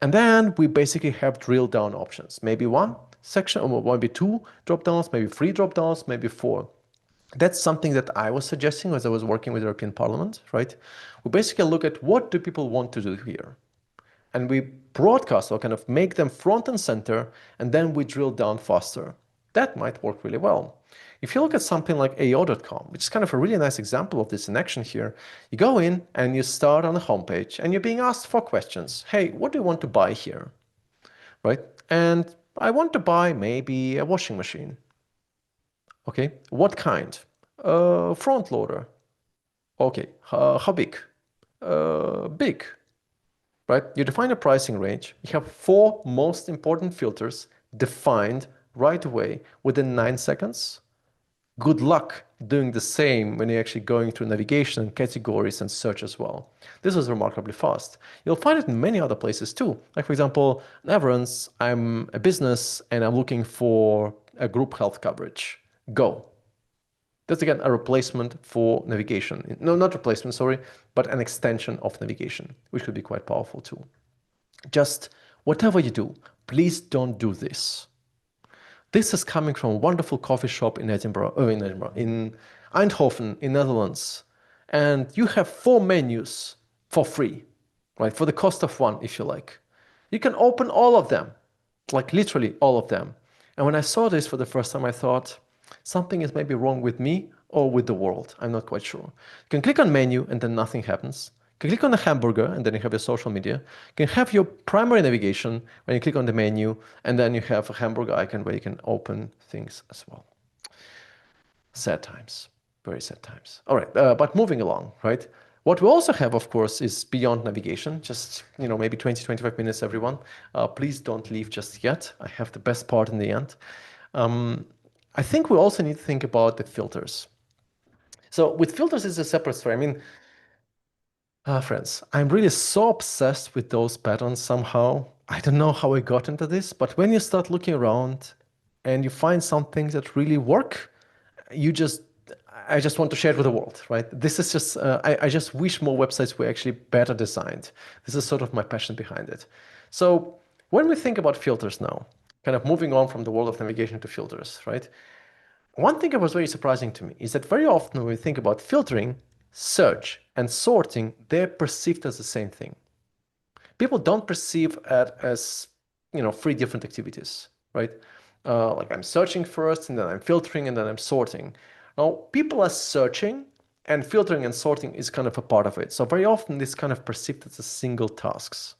And then we basically have drill down options. Maybe one section, or maybe two drop downs, maybe three drop downs, maybe four. That's something that I was suggesting as I was working with the European Parliament, right? We basically look at what do people want to do here. And we broadcast or kind of make them front and center, and then we drill down faster. That might work really well. If you look at something like AO.com, which is kind of a really nice example of this in action here, you go in and you start on the homepage and you're being asked 4 questions. Hey, what do you want to buy here? Right? And I want to buy maybe a washing machine. Okay, what kind? Front loader. Okay, how big? Big, right? You define a pricing range. You have four most important filters defined right away within 9 seconds. Good luck doing the same when you're actually going through navigation and categories and search as well. This is remarkably fast. You'll find it in many other places too. Like for example, in Everence, I'm a business and I'm looking for a group health coverage. Go. That's again a replacement for navigation. No, not replacement, sorry, but an extension of navigation, which could be quite powerful too. Just whatever you do, please don't do this. This is coming from a wonderful coffee shop in in Eindhoven, in Netherlands. And you have 4 menus for free, right? For the cost of one, if you like. You can open all of them, like literally all of them. And when I saw this for the first time, I thought something is maybe wrong with me or with the world. I'm not quite sure. You can click on menu and then nothing happens. You can click on the hamburger and then you have your social media. You can have your primary navigation when you click on the menu and then you have a hamburger icon where you can open things as well. Sad times, very sad times. All right, but moving along, right? What we also have, of course, is beyond navigation, just, maybe 20, 25 minutes, everyone. Please don't leave just yet. I have the best part in the end. I think we also need to think about the filters. So with filters, it's a separate story. I mean, friends, I'm really so obsessed with those patterns somehow. I don't know how I got into this, but when you start looking around and you find some things that really work, I just want to share it with the world, right? This is just, I just wish more websites were actually better designed. This is sort of my passion behind it. So when we think about filters now, kind of moving on from the world of navigation to filters, right? One thing that was very surprising to me is that very often when we think about filtering, search, and sorting, they're perceived as the same thing. People don't perceive it as, 3 different activities, right? Like I'm searching first, and then I'm filtering, and then I'm sorting. Now, people are searching, and filtering and sorting is kind of a part of it. So very often this kind of perceived as a single task,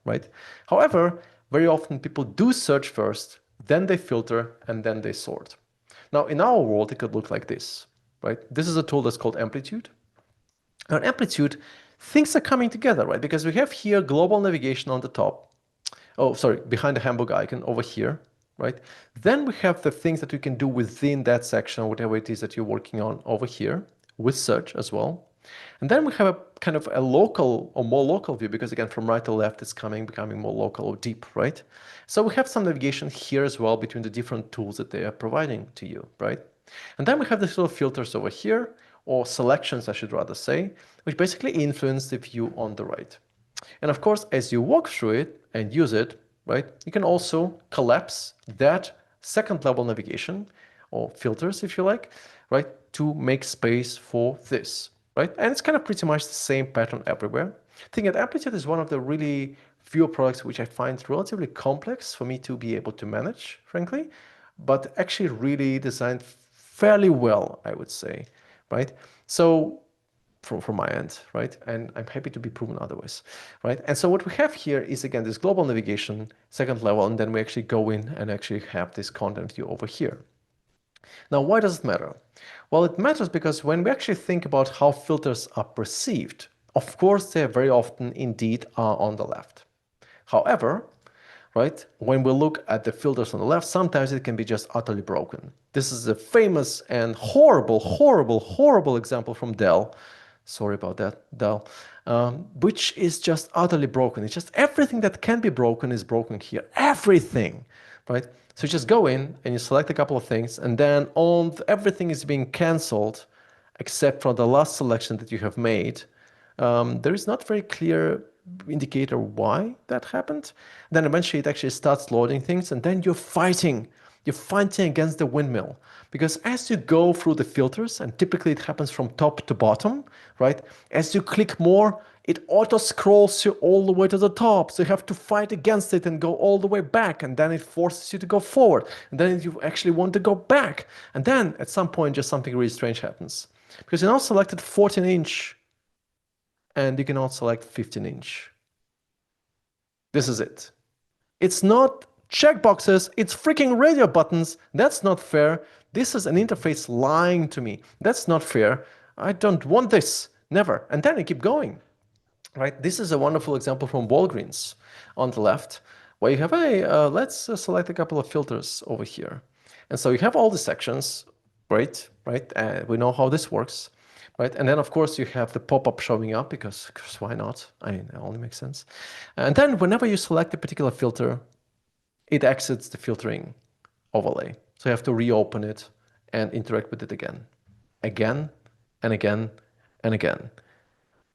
right? However, very often people do search first, then they filter, and then they sort. Now, in our world, it could look like this, right? This is a tool that's called Amplitude. Now, in Amplitude, things are coming together, right? Because we have here global navigation on the top. Oh, sorry, behind the hamburger icon over here, right? Then we have the things that you can do within that section, whatever it is that you're working on over here, with search as well. And then we have a kind of a local or more local view, because again, from right to left, it's becoming more local or deep, right? So we have some navigation here as well between the different tools that they are providing to you, right? And then we have these little filters over here, or selections, I should rather say, which basically influence the view on the right. And of course, as you walk through it and use it, right, you can also collapse that second level navigation, or filters if you like, right, to make space for this, right? And it's kind of pretty much the same pattern everywhere. I think that Amplitude is one of the really few products which I find relatively complex for me to be able to manage, frankly, but actually really designed fairly well, I would say, right? So from my end, right? And I'm happy to be proven otherwise, right? And so what we have here is, again, this global navigation, second level, and then we actually go in and actually have this content view over here. Now, why does it matter? Well, it matters because when we actually think about how filters are perceived, of course, they very often indeed are on the left. However, right, when we look at the filters on the left, sometimes it can be just utterly broken. This is a famous and horrible, horrible, horrible example from Dell. Sorry about that, Dell. Which is just utterly broken. It's just everything that can be broken is broken here. Everything, right? So you just go in and you select a couple of things, and then everything is being canceled except for the last selection that you have made. There is not very clear indicator why that happened. Then eventually it actually starts loading things, and then you're fighting against the windmill, because as you go through the filters, and typically it happens from top to bottom, right? As you click more, it auto scrolls you all the way to the top. So you have to fight against it and go all the way back, and then it forces you to go forward, and then you actually want to go back. And then at some point, just something really strange happens, because you now selected 14-inch and you can now select 15-inch. This is it. It's not checkboxes, it's freaking radio buttons. That's not fair. This is an interface lying to me. That's not fair. I don't want this. Never. And then I keep going. Right? This is a wonderful example from Walgreens on the left, where you have let's select a couple of filters over here. And so you have all the sections, right? We know how this works, right? And then of course you have the pop-up showing up because why not? I mean, it only makes sense. And then whenever you select a particular filter, it exits the filtering overlay. So you have to reopen it and interact with it again and again and again.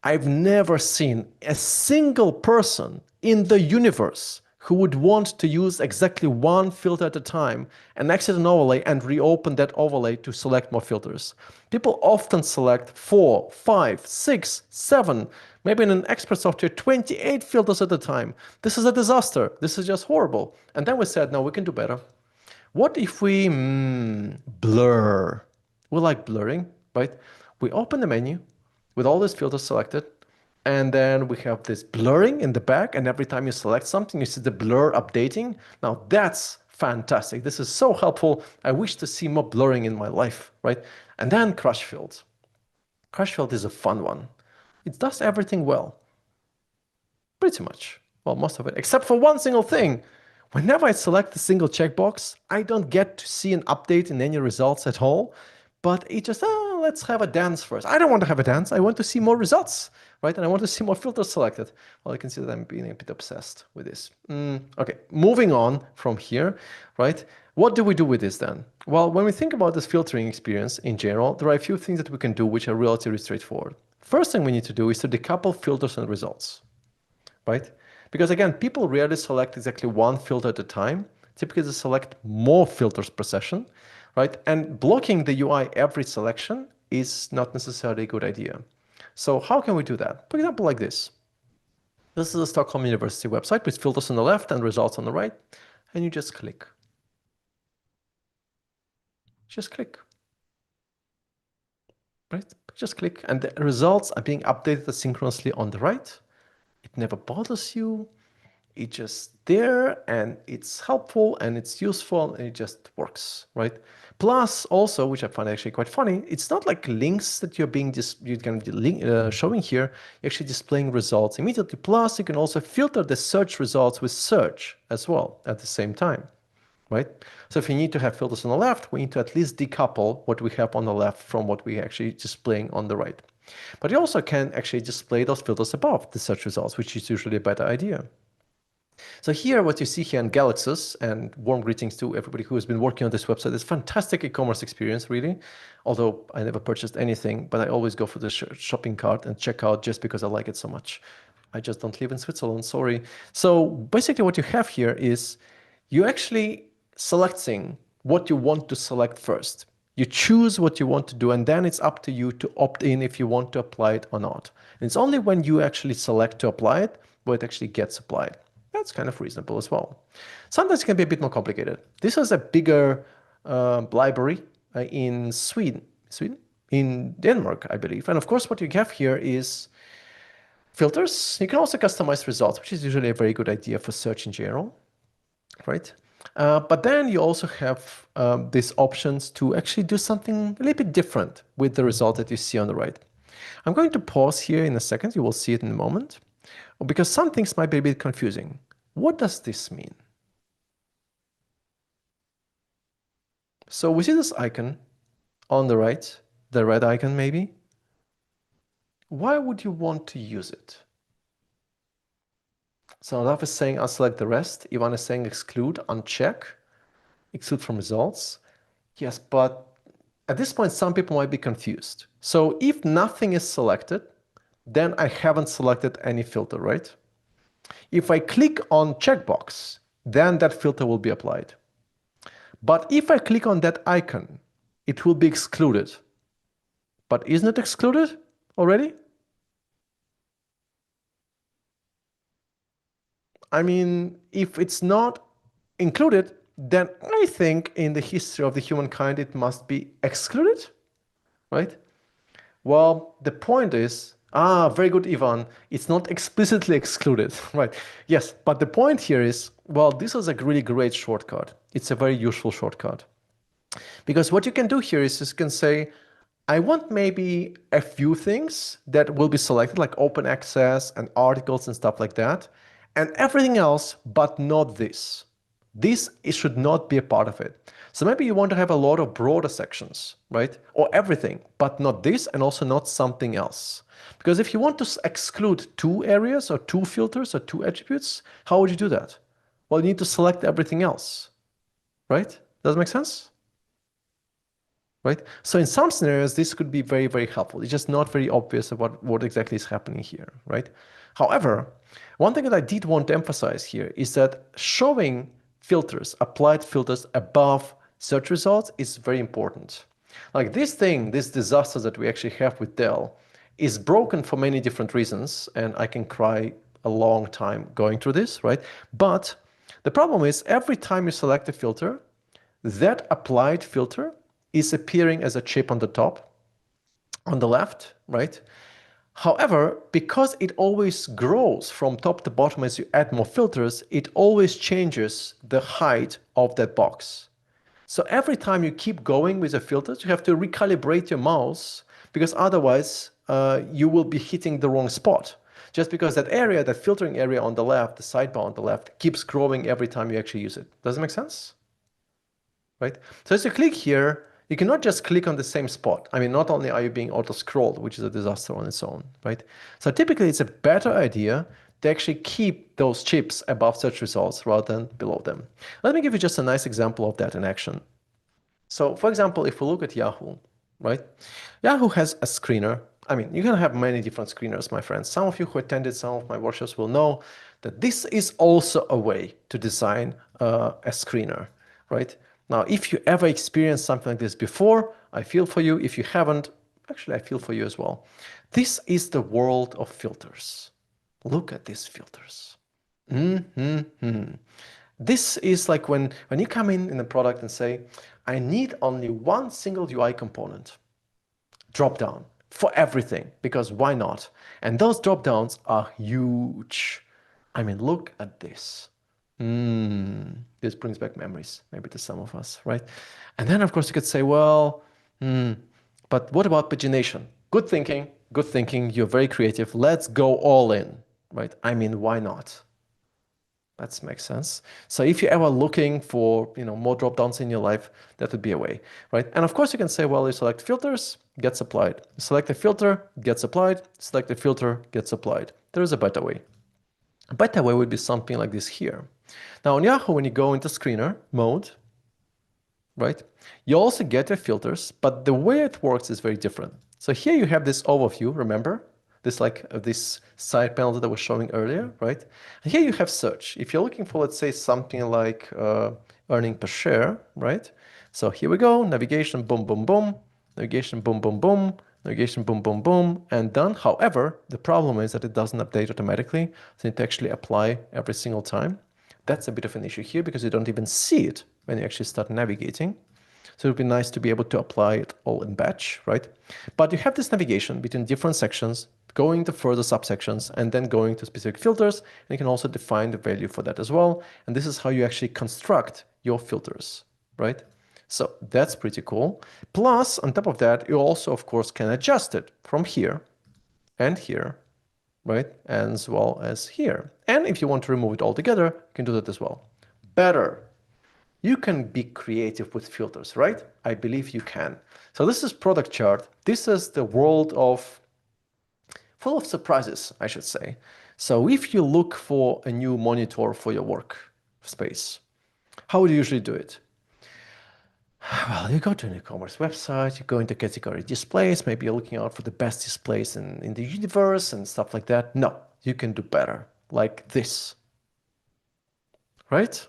I've never seen a single person in the universe who would want to use exactly one filter at a time and exit an overlay and reopen that overlay to select more filters. People often select 4, 5, 6, 7, maybe in an expert software, 28 filters at a time. This is a disaster. This is just horrible. And then we said, no, we can do better. What if we blur? We like blurring, right? We open the menu with all these filters selected, and then we have this blurring in the back, and every time you select something, you see the blur updating. Now that's fantastic. This is so helpful. I wish to see more blurring in my life, right? And then crush field. Crush field is a fun one. It does everything well. Pretty much. Well, most of it, except for one single thing. Whenever I select a single checkbox, I don't get to see an update in any results at all, but it just, let's have a dance first. I don't want to have a dance. I want to see more results, right? And I want to see more filters selected. Well, you can see that I'm being a bit obsessed with this. Okay, moving on from here, right? What do we do with this then? Well, when we think about this filtering experience in general, there are a few things that we can do which are relatively straightforward. First thing we need to do is to decouple filters and results, right? Because again, people rarely select exactly one filter at a time. Typically, they select more filters per session, right? And blocking the UI every selection is not necessarily a good idea. So how can we do that? For example, like this. This is a Stockholm University website with filters on the left and results on the right. And you just click. Just click. Right? Just click. And the results are being updated asynchronously on the right. It never bothers you. It's just there and it's helpful and it's useful and it just works, right? Plus also, which I find actually quite funny, it's not like links that you're showing here, you're actually displaying results immediately. Plus you can also filter the search results with search as well at the same time, right? So if you need to have filters on the left, we need to at least decouple what we have on the left from what we actually displaying on the right. But you also can actually display those filters above the search results, which is usually a better idea. So here, what you see here in Galaxus, and warm greetings to everybody who has been working on this website. It's a fantastic e-commerce experience, really. Although I never purchased anything, but I always go for the shopping cart and check out just because I like it so much. I just don't live in Switzerland, sorry. So basically what you have here is you actually selecting what you want to select first. You choose what you want to do, and then it's up to you to opt in if you want to apply it or not. And it's only when you actually select to apply it where it actually gets applied. That's kind of reasonable as well. Sometimes it can be a bit more complicated. This is a bigger library in in Denmark, I believe. And of course, what you have here is filters. You can also customize results, which is usually a very good idea for search in general, right? But then you also have these options to actually do something a little bit different with the result that you see on the right. I'm going to pause here in a second. You will see it in a moment, because some things might be a bit confusing. What does this mean? So we see this icon on the right, the red icon maybe. Why would you want to use it? So Ralph is saying unselect the rest. Ivan is saying exclude, uncheck, exclude from results. Yes, but at this point, some people might be confused. So if nothing is selected, then I haven't selected any filter, right? If I click on checkbox, then that filter will be applied. But if I click on that icon, it will be excluded. But isn't it excluded already? I mean, if it's not included, then I think in the history of the humankind, it must be excluded, right? Well, the point is Ah, very good, Ivan. It's not explicitly excluded, right? Yes, but the point here is, well, this is a really great shortcut. It's a very useful shortcut. Because what you can do here is you can say, I want maybe a few things that will be selected, like open access and articles and stuff like that, and everything else, but not this. This it should not be a part of it. So maybe you want to have a lot of broader sections, right? Or everything, but not this and also not something else. Because if you want to exclude two areas or two filters or two attributes, how would you do that? Well, you need to select everything else, right? Does it make sense? Right? So in some scenarios, this could be very, very helpful. It's just not very obvious about what exactly is happening here, right? However, one thing that I did want to emphasize here is that showing filters, applied filters above search results is very important. Like this thing, this disaster that we actually have with Dell is broken for many different reasons, and I can cry a long time going through this, right? But the problem is every time you select a filter, that applied filter is appearing as a chip on the top, on the left, right? However, because it always grows from top to bottom as you add more filters, it always changes the height of that box. So every time you keep going with the filters, you have to recalibrate your mouse because otherwise you will be hitting the wrong spot. Just because that area, that filtering area on the left, the sidebar on the left, keeps growing every time you actually use it. Does it make sense? Right? So as you click here, you cannot just click on the same spot. I mean, not only are you being auto-scrolled, which is a disaster on its own, right? So typically it's a better idea to actually keep those chips above search results rather than below them. Let me give you just a nice example of that in action. So for example, if we look at Yahoo, right? Yahoo has a screener. I mean, you can have many different screeners, my friends. Some of you who attended some of my workshops will know that this is also a way to design a screener, right? Now, if you ever experienced something like this before, I feel for you. If you haven't, actually, I feel for you as well. This is the world of filters. Look at these filters. Mm-hmm. This is like when you come in a product and say, I need only one single UI component drop down for everything, because why not? And those drop downs are huge. I mean, look at this. This brings back memories, maybe to some of us, right? And then, of course, you could say, well, but what about pagination? Good thinking, good thinking. You're very creative. Let's go all in, right? I mean, why not? That makes sense. So if you're ever looking for more drop downs in your life, that would be a way, right? And of course you can say, well, you select filters, gets applied. You select a filter, gets applied. Select a filter, gets applied. There is a better way. A better way would be something like this here. Now on Yahoo, when you go into screener mode, right, you also get your filters, but the way it works is very different. So here you have this overview, remember? This side panel that I was showing earlier, right? And here you have search. If you're looking for, let's say, something like earning per share, right? So here we go, navigation, boom, boom, boom, navigation, boom, boom, boom, navigation, boom, boom, boom, and done. However, the problem is that it doesn't update automatically, so you need to actually apply every single time. That's a bit of an issue here because you don't even see it when you actually start navigating. So it would be nice to be able to apply it all in batch, right? But you have this navigation between different sections, going to further subsections, and then going to specific filters. And you can also define the value for that as well. And this is how you actually construct your filters, right? So that's pretty cool. Plus, on top of that, you also, of course, can adjust it from here and here, right? As well as here. And if you want to remove it altogether, you can do that as well. Better. You can be creative with filters, right? I believe you can. So this is product chart. This is the world of full of surprises, I should say. So if you look for a new monitor for your work space, how would you usually do it? Well, you go to an e-commerce website, you go into category displays, maybe you're looking out for the best displays in the universe and stuff like that. No, you can do better, like this, right?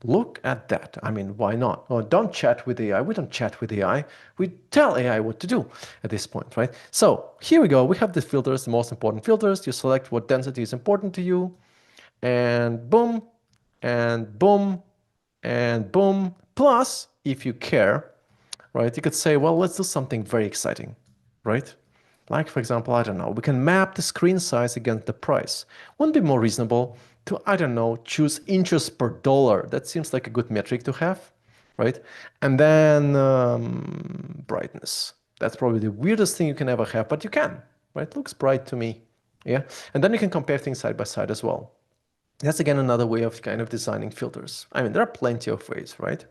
Look at that. I mean, why not? Oh, don't chat with AI. We don't chat with AI. We tell AI what to do at this point, right? So here we go. We have the filters, the most important filters. You select what density is important to you, and boom, and boom, and boom. Plus, if you care, right, you could say, well, let's do something very exciting, right? Like, for example, I don't know, we can map the screen size against the price. Wouldn't it be more reasonable to, I don't know, choose inches per dollar? That seems like a good metric to have, right? And then brightness. That's probably the weirdest thing you can ever have, but you can, right? Looks bright to me. Yeah. And then you can compare things side by side as well. That's again another way of kind of designing filters. I mean, there are plenty of ways, right?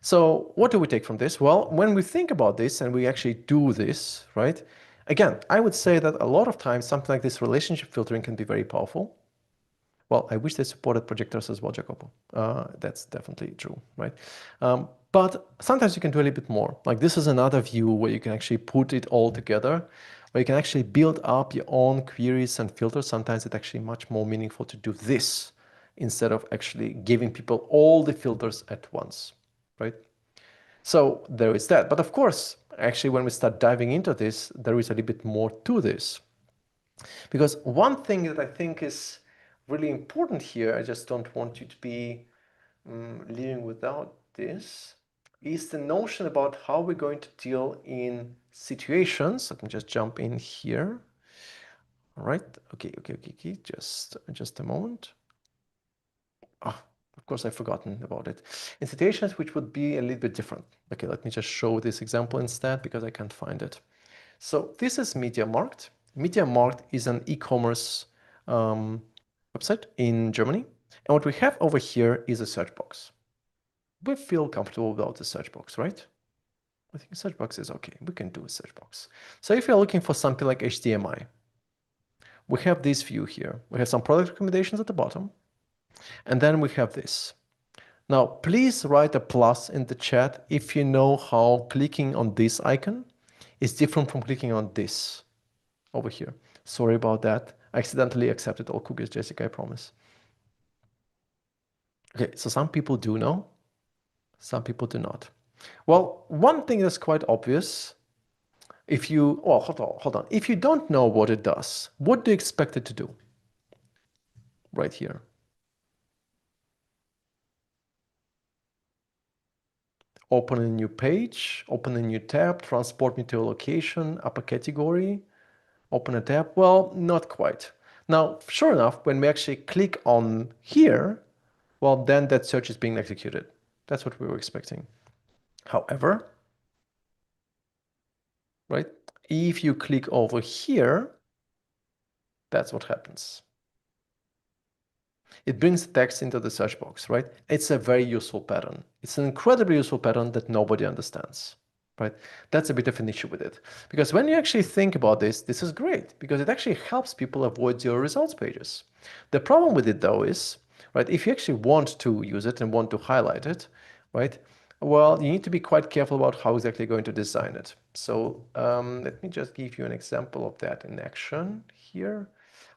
So what do we take from this? Well, when we think about this and we actually do this, right? Again, I would say that a lot of times something like this relationship filtering can be very powerful. Well, I wish they supported projectors as well, Jacopo. That's definitely true, right? But sometimes you can do a little bit more. Like this is another view where you can actually put it all together, where you can actually build up your own queries and filters. Sometimes it's actually much more meaningful to do this instead of actually giving people all the filters at once, right? So there is that. But of course, actually, when we start diving into this, there is a little bit more to this. Because one thing that I think is really important here, I just don't want you to be living without this, is the notion about how we're going to deal in situations. Let me just jump in here. All right. Okay. Just a moment. Ah, of course, I've forgotten about it. In situations which would be a little bit different. Okay, let me just show this example instead because I can't find it. So this is MediaMarkt. MediaMarkt is an e-commerce website in Germany. And what we have over here is a search box. We feel comfortable without the search box, right? I think a search box is okay. We can do a search box. So if you're looking for something like HDMI, we have this view here. We have some product recommendations at the bottom. And then we have this. Now, please write a plus in the chat if you know how clicking on this icon is different from clicking on this over here. Sorry about that. I accidentally accepted all cookies, Jessica, I promise. Okay, so some people do know, some people do not. Well, one thing that's quite obvious, if you, oh, hold on. If you don't know what it does, what do you expect it to do? Right here. Open a new page, open a new tab, transport me to a location, up a category, open a tab. Well, not quite. Now, sure enough, when we actually click on here, well, then that search is being executed. That's what we were expecting. However, right, if you click over here, that's what happens. It brings text into the search box, right? It's a very useful pattern. It's an incredibly useful pattern that nobody understands, right? That's a bit of an issue with it. Because when you actually think about this, this is great because it actually helps people avoid your results pages. The problem with it though is, right, if you actually want to use it and want to highlight it, right, well, you need to be quite careful about how exactly you're going to design it. So let me just give you an example of that in action here.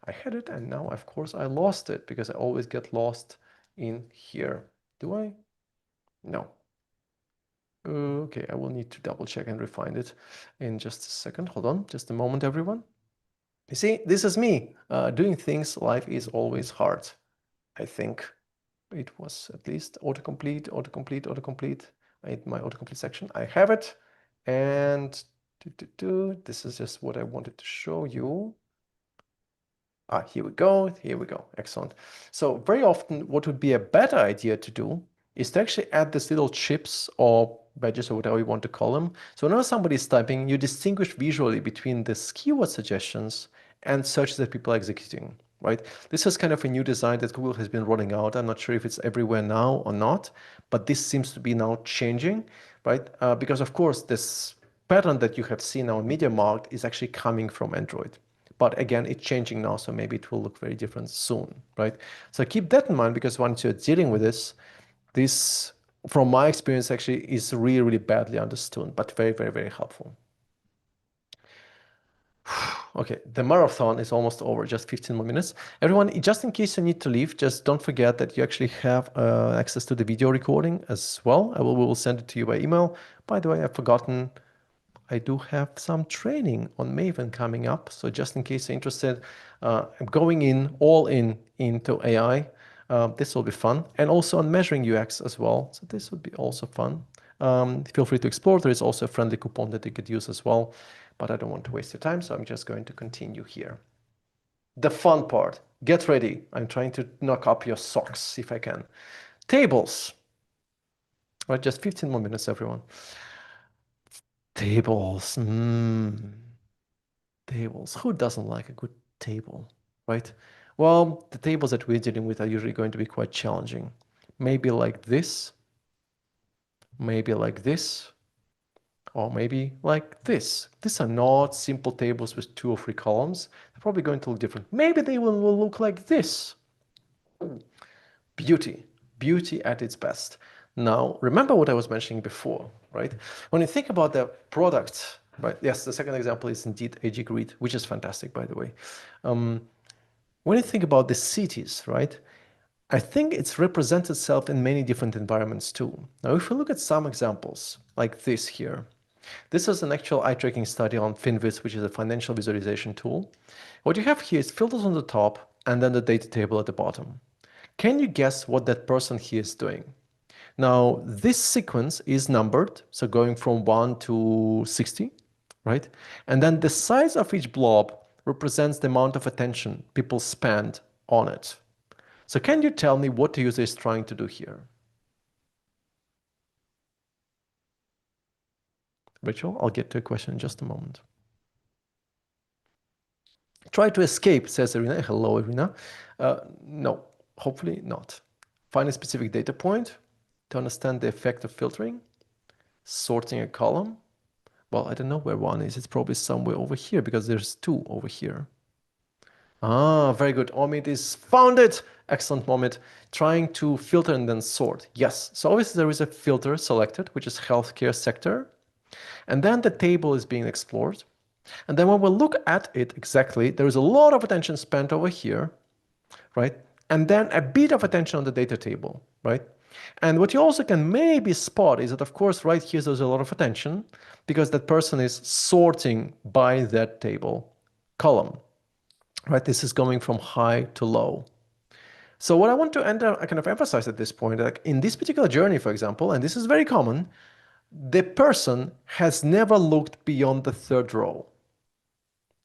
I had it and now, of course, I lost it because I always get lost in here. Do I? No. Okay, I will need to double check and refine it in just a second. Hold on, just a moment, everyone. You see, this is me. Doing things, life is always hard. I think it was at least autocomplete, autocomplete, autocomplete. I hit my autocomplete section. I have it. And this is just what I wanted to show you. Here we go. Here we go. Excellent. So very often what would be a better idea to do is to actually add these little chips or badges or whatever you want to call them. So whenever somebody is typing, you distinguish visually between the keyword suggestions and searches that people are executing, right? This is kind of a new design that Google has been rolling out. I'm not sure if it's everywhere now or not, but this seems to be now changing, right? Because of course, this pattern that you have seen now in MediaMarkt is actually coming from Android. But again, it's changing now, so maybe it will look very different soon, right? So keep that in mind because once you're dealing with this, from my experience, actually is really, really badly understood, but very, very, very helpful. Okay, the marathon is almost over, just 15 more minutes. Everyone, just in case you need to leave, just don't forget that you actually have access to the video recording as well. We will send it to you by email. By the way, I've forgotten I do have some training on Maven coming up. So just in case you're interested, I'm going all in into AI. This will be fun. And also on measuring UX as well. So this would be also fun. Feel free to explore. There is also a friendly coupon that you could use as well. but I don't want to waste your time, so I'm just going to continue here. The fun part. Get ready. I'm trying to knock up your socks if I can. Tables. Right, just 15 more minutes, everyone. Tables. Tables. Who doesn't like a good table, right? Well, the tables that we're dealing with are usually going to be quite challenging. Maybe like this, maybe like this, or maybe like this. These are not simple tables with 2 or 3 columns. They're probably going to look different. Maybe they will look like this. Beauty, beauty at its best. Now, remember what I was mentioning before, right? When you think about the product, right? Yes, the second example is indeed AG Grid, which is fantastic, by the way. When you think about the cities, right? I think it's represented itself in many different environments too. Now, if we look at some examples, like this here, this is an actual eye tracking study on Finviz, which is a financial visualization tool. What you have here is filters on the top and then the data table at the bottom. Can you guess what that person here is doing? Now, this sequence is numbered, so going from 1 to 60, right? And then the size of each blob represents the amount of attention people spend on it. So can you tell me what the user is trying to do here? Rachel, I'll get to a question in just a moment. Try to escape, says Irina. Hello, Irina. No, hopefully not. Find a specific data point to understand the effect of filtering, sorting a column. Well, I don't know where one is. It's probably somewhere over here because there's 2 over here. Ah, very good. Omid is found it. Excellent, Omid. Trying to filter and then sort. Yes. So obviously there is a filter selected, which is healthcare sector. And then the table is being explored. And then when we look at it exactly, there is a lot of attention spent over here, right? And then a bit of attention on the data table, right? And what you also can maybe spot is that, of course, right here, there's a lot of attention because that person is sorting by that table column, right? This is going from high to low. So what I want to kind of emphasize at this point, like in this particular journey, for example, and this is very common, the person has never looked beyond the 3rd row.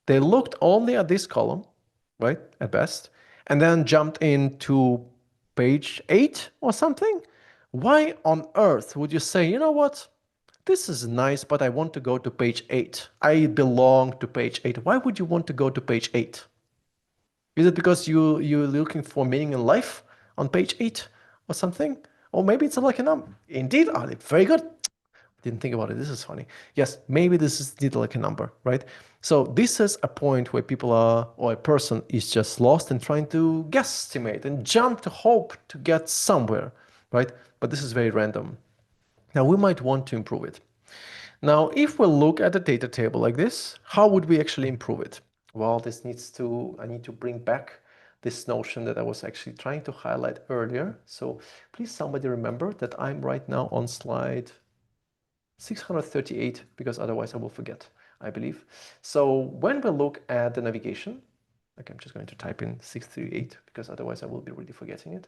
They looked only at this column, right, at best, and then jumped into page 8 or something. Why on earth would you say, you know what, this is nice, but I want to go to page 8. I belong to page 8. Why would you want to go to page 8? Is it because you're looking for meaning in life on page 8 or something? Or maybe it's a lucky number. Indeed, Ali, very good. Didn't think about it. This is funny. Yes, maybe this is indeed like a number, right? So this is a point where people are, or a person is just lost and trying to guesstimate and jump to hope to get somewhere, right? But this is very random. Now we might want to improve it. Now, if we look at a data table like this, how would we actually improve it? Well, I need to bring back this notion that I was actually trying to highlight earlier. So please somebody remember that I'm right now on slide 638, because otherwise I will forget, I believe. So when we look at the navigation, like I'm just going to type in 638 because otherwise I will be really forgetting it,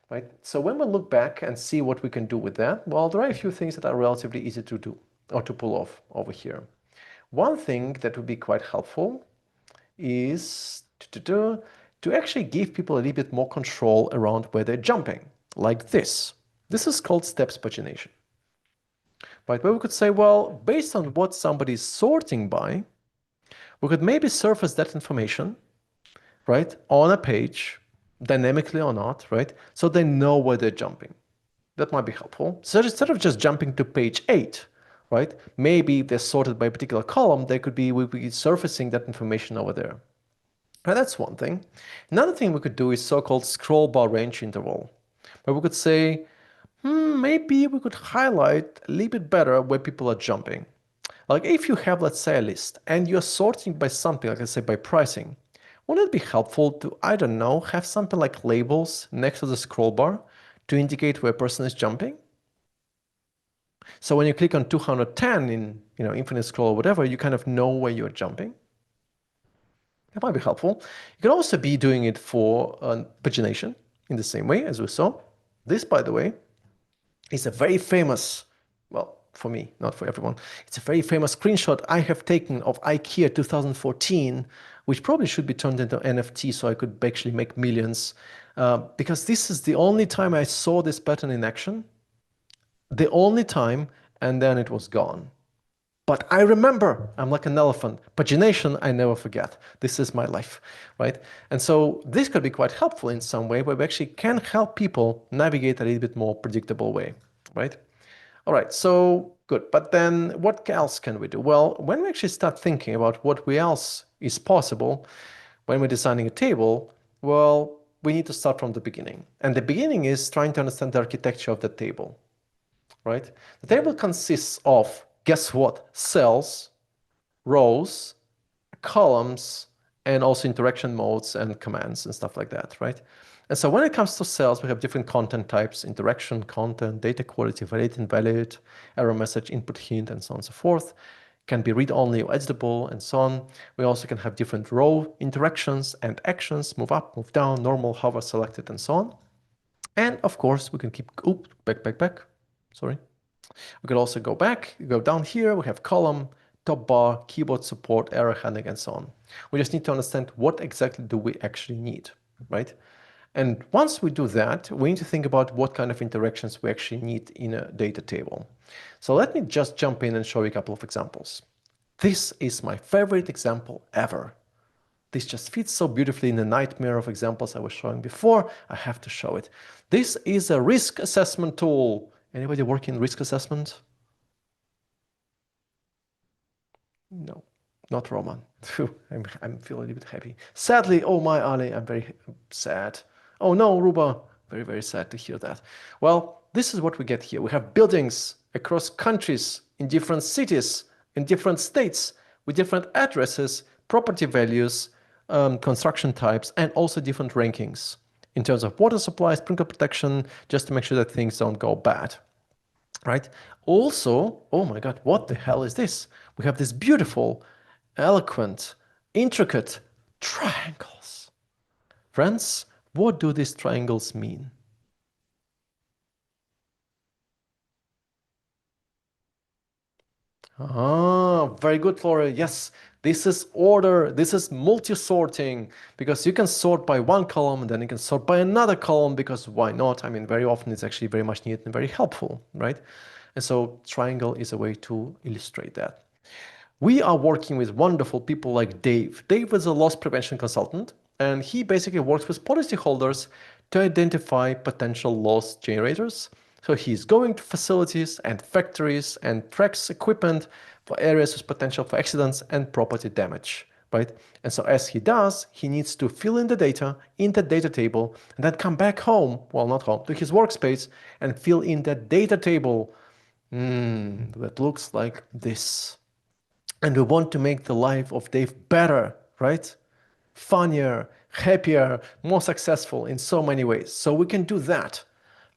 right? So when we look back and see what we can do with that, well, there are a few things that are relatively easy to do or to pull off over here. One thing that would be quite helpful is to actually give people a little bit more control around where they're jumping, like this. This is called steps pagination. Right, where we could say, well, based on what somebody is sorting by, we could maybe surface that information, right, on a page, dynamically or not, right, so they know where they're jumping. That might be helpful. So instead of just jumping to page 8, right, maybe they're sorted by a particular column, we'll be surfacing that information over there. And that's one thing. Another thing we could do is so-called scroll bar range interval, where we could say, maybe we could highlight a little bit better where people are jumping. Like if you have, let's say, a list and you're sorting by something, like let's say by pricing, wouldn't it be helpful to, I don't know, have something like labels next to the scroll bar to indicate where a person is jumping? So when you click on 210 in infinite scroll or whatever, you kind of know where you're jumping. That might be helpful. You can also be doing it for pagination in the same way as we saw. This, by the way, is a very famous, well, for me, not for everyone. It's a very famous screenshot I have taken of IKEA 2014, which probably should be turned into NFT so I could actually make millions. Because this is the only time I saw this pattern in action, the only time, and then it was gone. But I remember, I'm like an elephant. Pagination, I never forget. This is my life, right? And so this could be quite helpful in some way, where we actually can help people navigate a little bit more predictable way, right? All right, so good. But then what else can we do? Well, when we actually start thinking about what else is possible when we're designing a table, well, we need to start from the beginning. And the beginning is trying to understand the architecture of the table, right? The table consists of, guess what? Cells, rows, columns, and also interaction modes and commands and stuff like that, right? And so when it comes to cells, we have different content types: interaction, content, data quality, valid, invalid, error message, input hint, and so on and so forth. Can be read-only or editable, and so on. We also can have different row interactions and actions: move up, move down, normal, hover, selected, and so on. And of course, we can keep, back. Sorry. We could also go back, go down here, we have column, top bar, keyboard support, error handling, and so on. We just need to understand what exactly do we actually need, right? And once we do that, we need to think about what kind of interactions we actually need in a data table. So let me just jump in and show you a couple of examples. This is my favorite example ever. This just fits so beautifully in the nightmare of examples I was showing before. I have to show it. This is a risk assessment tool. Anybody working in risk assessment? No, not Roman. I'm feeling a little bit happy. Sadly, oh my Ali, I'm very sad. Oh no, Ruba, very, very sad to hear that. Well, this is what we get here. We have buildings across countries, in different cities, in different states, with different addresses, property values, construction types, and also different rankings in terms of water supply, sprinkler protection, just to make sure that things don't go bad. Right? Also, oh my God, what the hell is this? We have this beautiful, eloquent, intricate triangles. Friends, what do these triangles mean? Ah, very good, Flora. Yes, this is order. This is multi-sorting, because you can sort by one column and then you can sort by another column, because why not? I mean, very often it's actually very much needed and very helpful, right? And so triangle is a way to illustrate that. We are working with wonderful people like Dave. Dave is a loss prevention consultant, and he basically works with policyholders to identify potential loss generators. So he's going to facilities and factories and tracks equipment for areas with potential for accidents and property damage, right? And so as he does, he needs to fill in the data in the data table and then come back home, well, not home, to his workspace and fill in that data table that looks like this. And we want to make the life of Dave better, right? Funnier, happier, more successful in so many ways. So we can do that.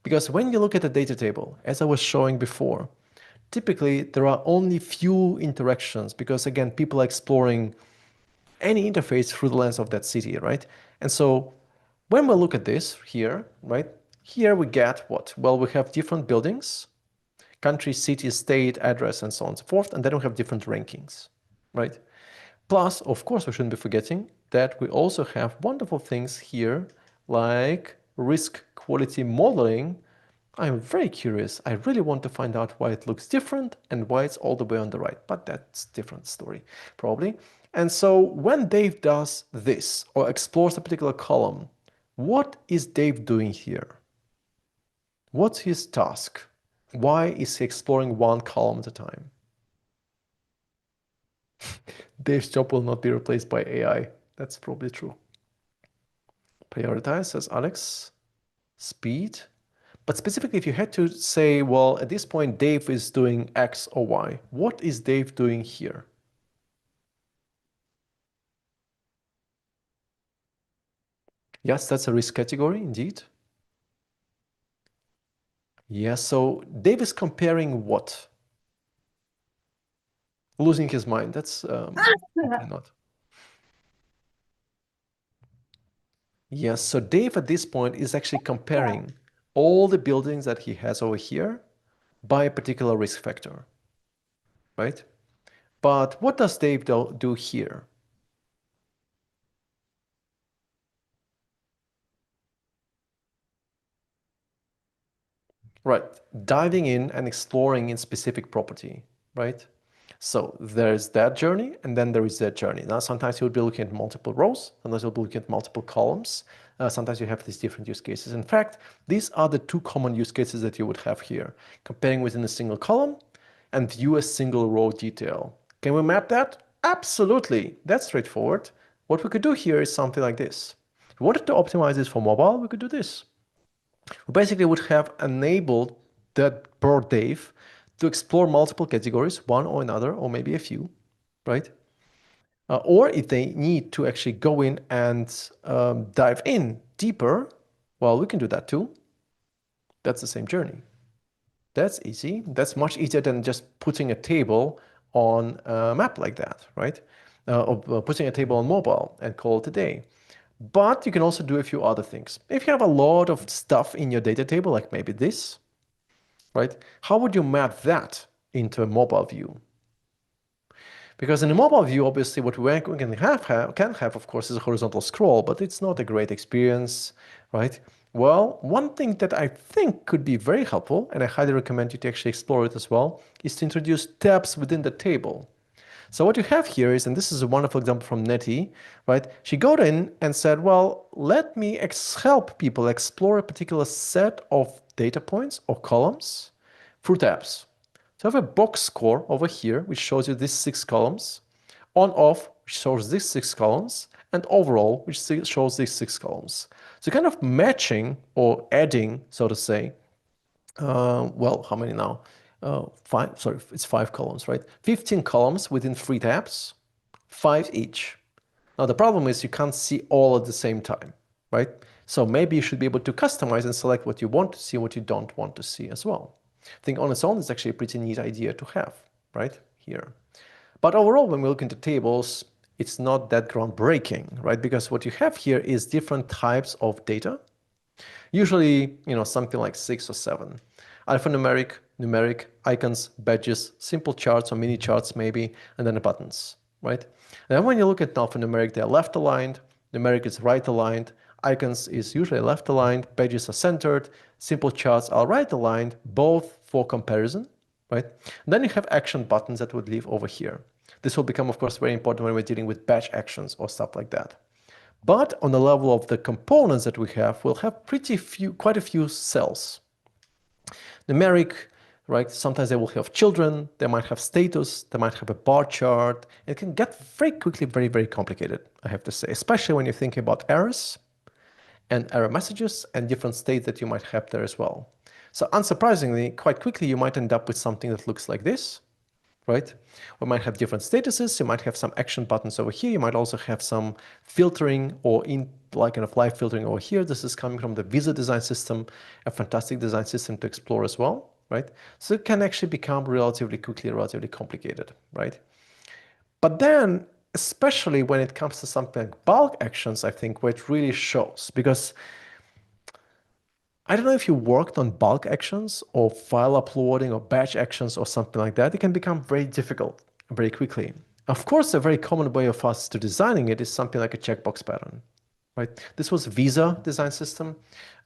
Because when you look at the data table, as I was showing before, typically there are only few interactions, because again, people are exploring any interface through the lens of that city, right? And so when we look at this here, right, here we get what? Well, we have different buildings, country, city, state, address, and so on and so forth. And then we have different rankings, right? Plus, of course, we shouldn't be forgetting that we also have wonderful things here like risk quality modeling. I'm very curious. I really want to find out why it looks different and why it's all the way on the right, but that's a different story, probably. And so when Dave does this or explores a particular column, what is Dave doing here? What's his task? Why is he exploring one column at a time? Dave's job will not be replaced by AI. That's probably true. Prioritize, says Alex. Speed. But specifically, if you had to say, well, at this point, Dave is doing X or Y, what is Dave doing here? Yes, that's a risk category, indeed. Yes, so Dave is comparing what? Losing his mind. That's not. Yes, so Dave at this point is actually comparing all the buildings that he has over here by a particular risk factor, right? But what does Dave do here? Right, diving in and exploring in specific property, right? So there's that journey, and then there is that journey. Now, sometimes you'll be looking at multiple rows, sometimes you'll be looking at multiple columns. Sometimes you have these different use cases. In fact, these are the two common use cases that you would have here, comparing within a single column and view a single row detail. Can we map that? Absolutely, that's straightforward. What we could do here is something like this. If we wanted to optimize this for mobile, we could do this. We basically would have enabled that broad Dave to explore multiple categories, one or another, or maybe a few, right? Or if they need to actually go in and dive in deeper, well, we can do that too. That's the same journey. That's easy. That's much easier than just putting a table on a map like that, right? Or putting a table on mobile and call it a day. But you can also do a few other things. If you have a lot of stuff in your data table, like maybe this, right? How would you map that into a mobile view? Because in a mobile view, obviously, what we can have, of course, is a horizontal scroll, but it's not a great experience, right? Well, one thing that I think could be very helpful, and I highly recommend you to actually explore it as well, is to introduce tabs within the table. So what you have here is, and this is a wonderful example from Nettie, right? She got in and said, well, let me help people explore a particular set of data points or columns through tabs. So I have a box score over here, which shows you these 6 columns, on off, which shows these 6 columns, and overall, which shows these 6 columns. So kind of matching or adding, so to say, well, how many now? It's 5 columns, right? 15 columns within 3 tabs, 5 each. Now, the problem is you can't see all at the same time, right? So maybe you should be able to customize and select what you want to see, what you don't want to see as well. I think on its own, it's actually a pretty neat idea to have, right? Here. But overall, when we look into tables, it's not that groundbreaking, right? Because what you have here is different types of data. Usually, something like 6 or 7. Alphanumeric, numeric, icons, badges, simple charts or mini charts maybe, and then the buttons, right? And then when you look at alphanumeric, they're left aligned, numeric is right aligned, icons is usually left aligned, badges are centered, simple charts are right aligned, both for comparison, right? And then you have action buttons that would live over here. This will become, of course, very important when we're dealing with batch actions or stuff like that. But on the level of the components that we have, we'll have quite a few cells. Numeric, right? Sometimes they will have children, they might have status, they might have a bar chart. It can get very quickly very, very complicated, I have to say, especially when you're thinking about errors and error messages and different states that you might have there as well. So unsurprisingly, quite quickly, you might end up with something that looks like this, right? We might have different statuses. You might have some action buttons over here. You might also have some filtering or like kind of live filtering over here. This is coming from the Visa design system, a fantastic design system to explore as well, right? So it can actually become relatively quickly, relatively complicated, right? But then, especially when it comes to something like bulk actions, I think where it really shows, because I don't know if you worked on bulk actions or file uploading or batch actions or something like that. It can become very difficult very quickly. Of course, a very common way of us to designing it is something like a checkbox pattern, right? This was Visa design system,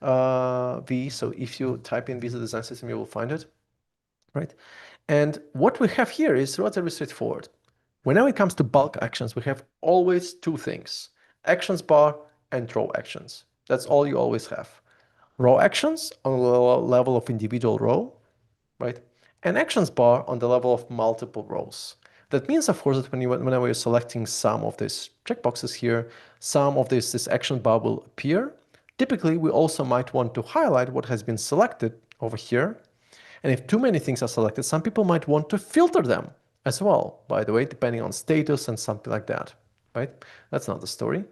V. So if you type in Visa design system, you will find it, right? And what we have here is relatively straightforward. Whenever it comes to bulk actions, we have always 2 things, actions bar and row actions. That's all you always have. Row actions on the level of individual row, right? And actions bar on the level of multiple rows. That means, of course, that whenever you're selecting some of these checkboxes here, some of this action bar will appear. Typically, we also might want to highlight what has been selected over here. And if too many things are selected, some people might want to filter them as well, by the way, depending on status and something like that, right? That's not the story.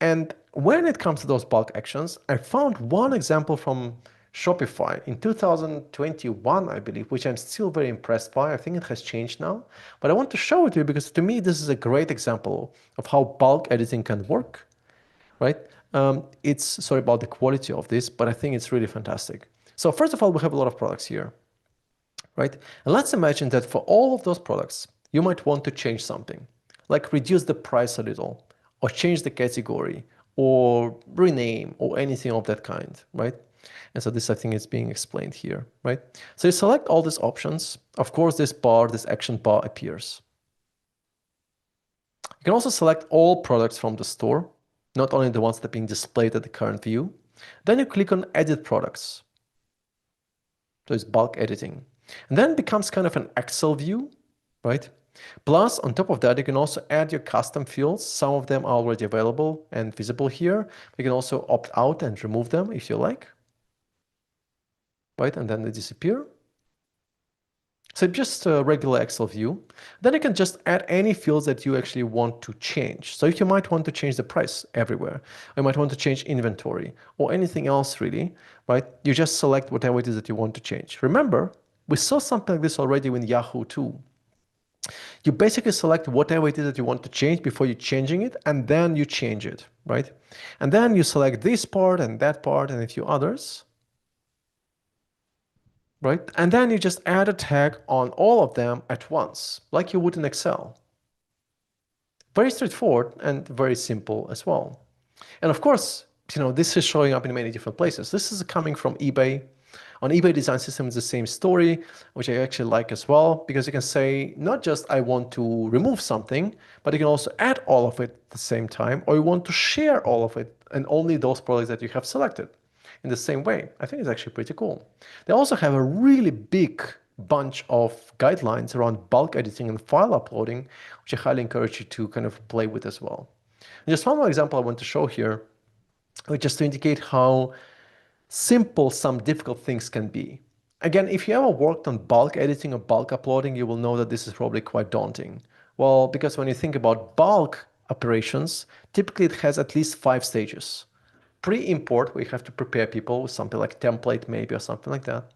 And when it comes to those bulk actions, I found one example from Shopify in 2021, I believe, which I'm still very impressed by. I think it has changed now, but I want to show it to you because to me, this is a great example of how bulk editing can work, right? Sorry about the quality of this, but I think it's really fantastic. So first of all, we have a lot of products here. right? And let's imagine that for all of those products, you might want to change something, like reduce the price a little, or change the category, or rename, or anything of that kind, right? And so this, I think, is being explained here, right? So you select all these options. Of course, this bar, this action bar appears. You can also select all products from the store, not only the ones that are being displayed at the current view. Then you click on Edit Products. So it's bulk editing. And then it becomes kind of an Excel view, right? Plus, on top of that, you can also add your custom fields. Some of them are already available and visible here. You can also opt out and remove them if you like, right? And then they disappear. So just a regular Excel view. Then you can just add any fields that you actually want to change. So if you might want to change the price everywhere, or you might want to change inventory or anything else really, right? You just select whatever it is that you want to change. Remember, we saw something like this already in Yahoo too. You basically select whatever it is that you want to change before you're changing it, and then you change it, right? And then you select this part and that part and a few others, right? And then you just add a tag on all of them at once, like you would in Excel. Very straightforward and very simple as well. And of course, this is showing up in many different places. This is coming from eBay. On eBay Design System, it's the same story, which I actually like as well, because you can say, not just I want to remove something, but you can also add all of it at the same time, or you want to share all of it and only those products that you have selected in the same way. I think it's actually pretty cool. They also have a really big bunch of guidelines around bulk editing and file uploading, which I highly encourage you to kind of play with as well. And just one more example I want to show here, just to indicate how simple some difficult things can be. Again, if you ever worked on bulk editing or bulk uploading, you will know that this is probably quite daunting. Well, because when you think about bulk operations, typically it has at least 5 stages. Pre-import, we have to prepare people with something like template maybe or something like that.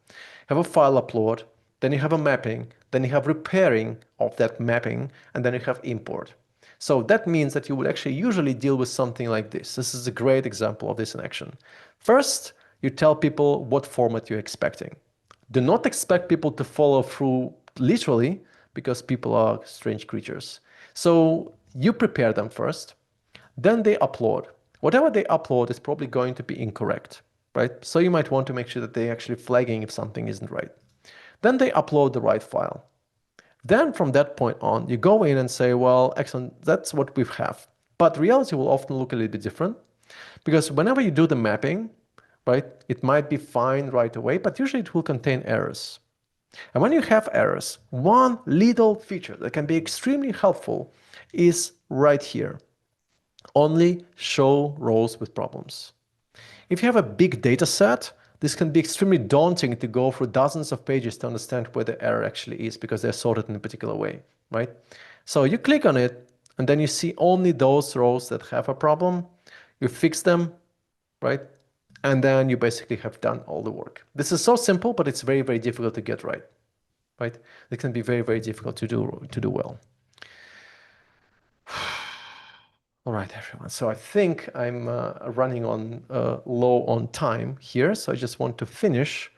Have a file upload, then you have a mapping, then you have repairing of that mapping, and then you have import. So that means that you will actually usually deal with something like this. This is a great example of this in action. First, you tell people what format you're expecting. Do not expect people to follow through literally, because people are strange creatures. So you prepare them first, then they upload. Whatever they upload is probably going to be incorrect, right? So you might want to make sure that they're actually flagging if something isn't right. Then they upload the right file. Then from that point on, you go in and say, well, excellent, that's what we have. But reality will often look a little bit different, because whenever you do the mapping, right, it might be fine right away, but usually it will contain errors. And when you have errors, one little feature that can be extremely helpful is right here. Only show rows with problems. If you have a big data set, this can be extremely daunting to go through dozens of pages to understand where the error actually is, because they're sorted in a particular way, right? So you click on it, and then you see only those rows that have a problem. You fix them, right? And then you basically have done all the work. This is so simple, but it's very, very difficult to get right, right? It can be very, very difficult to do well. All right, everyone. So I think I'm running on low on time here. So I just want to finish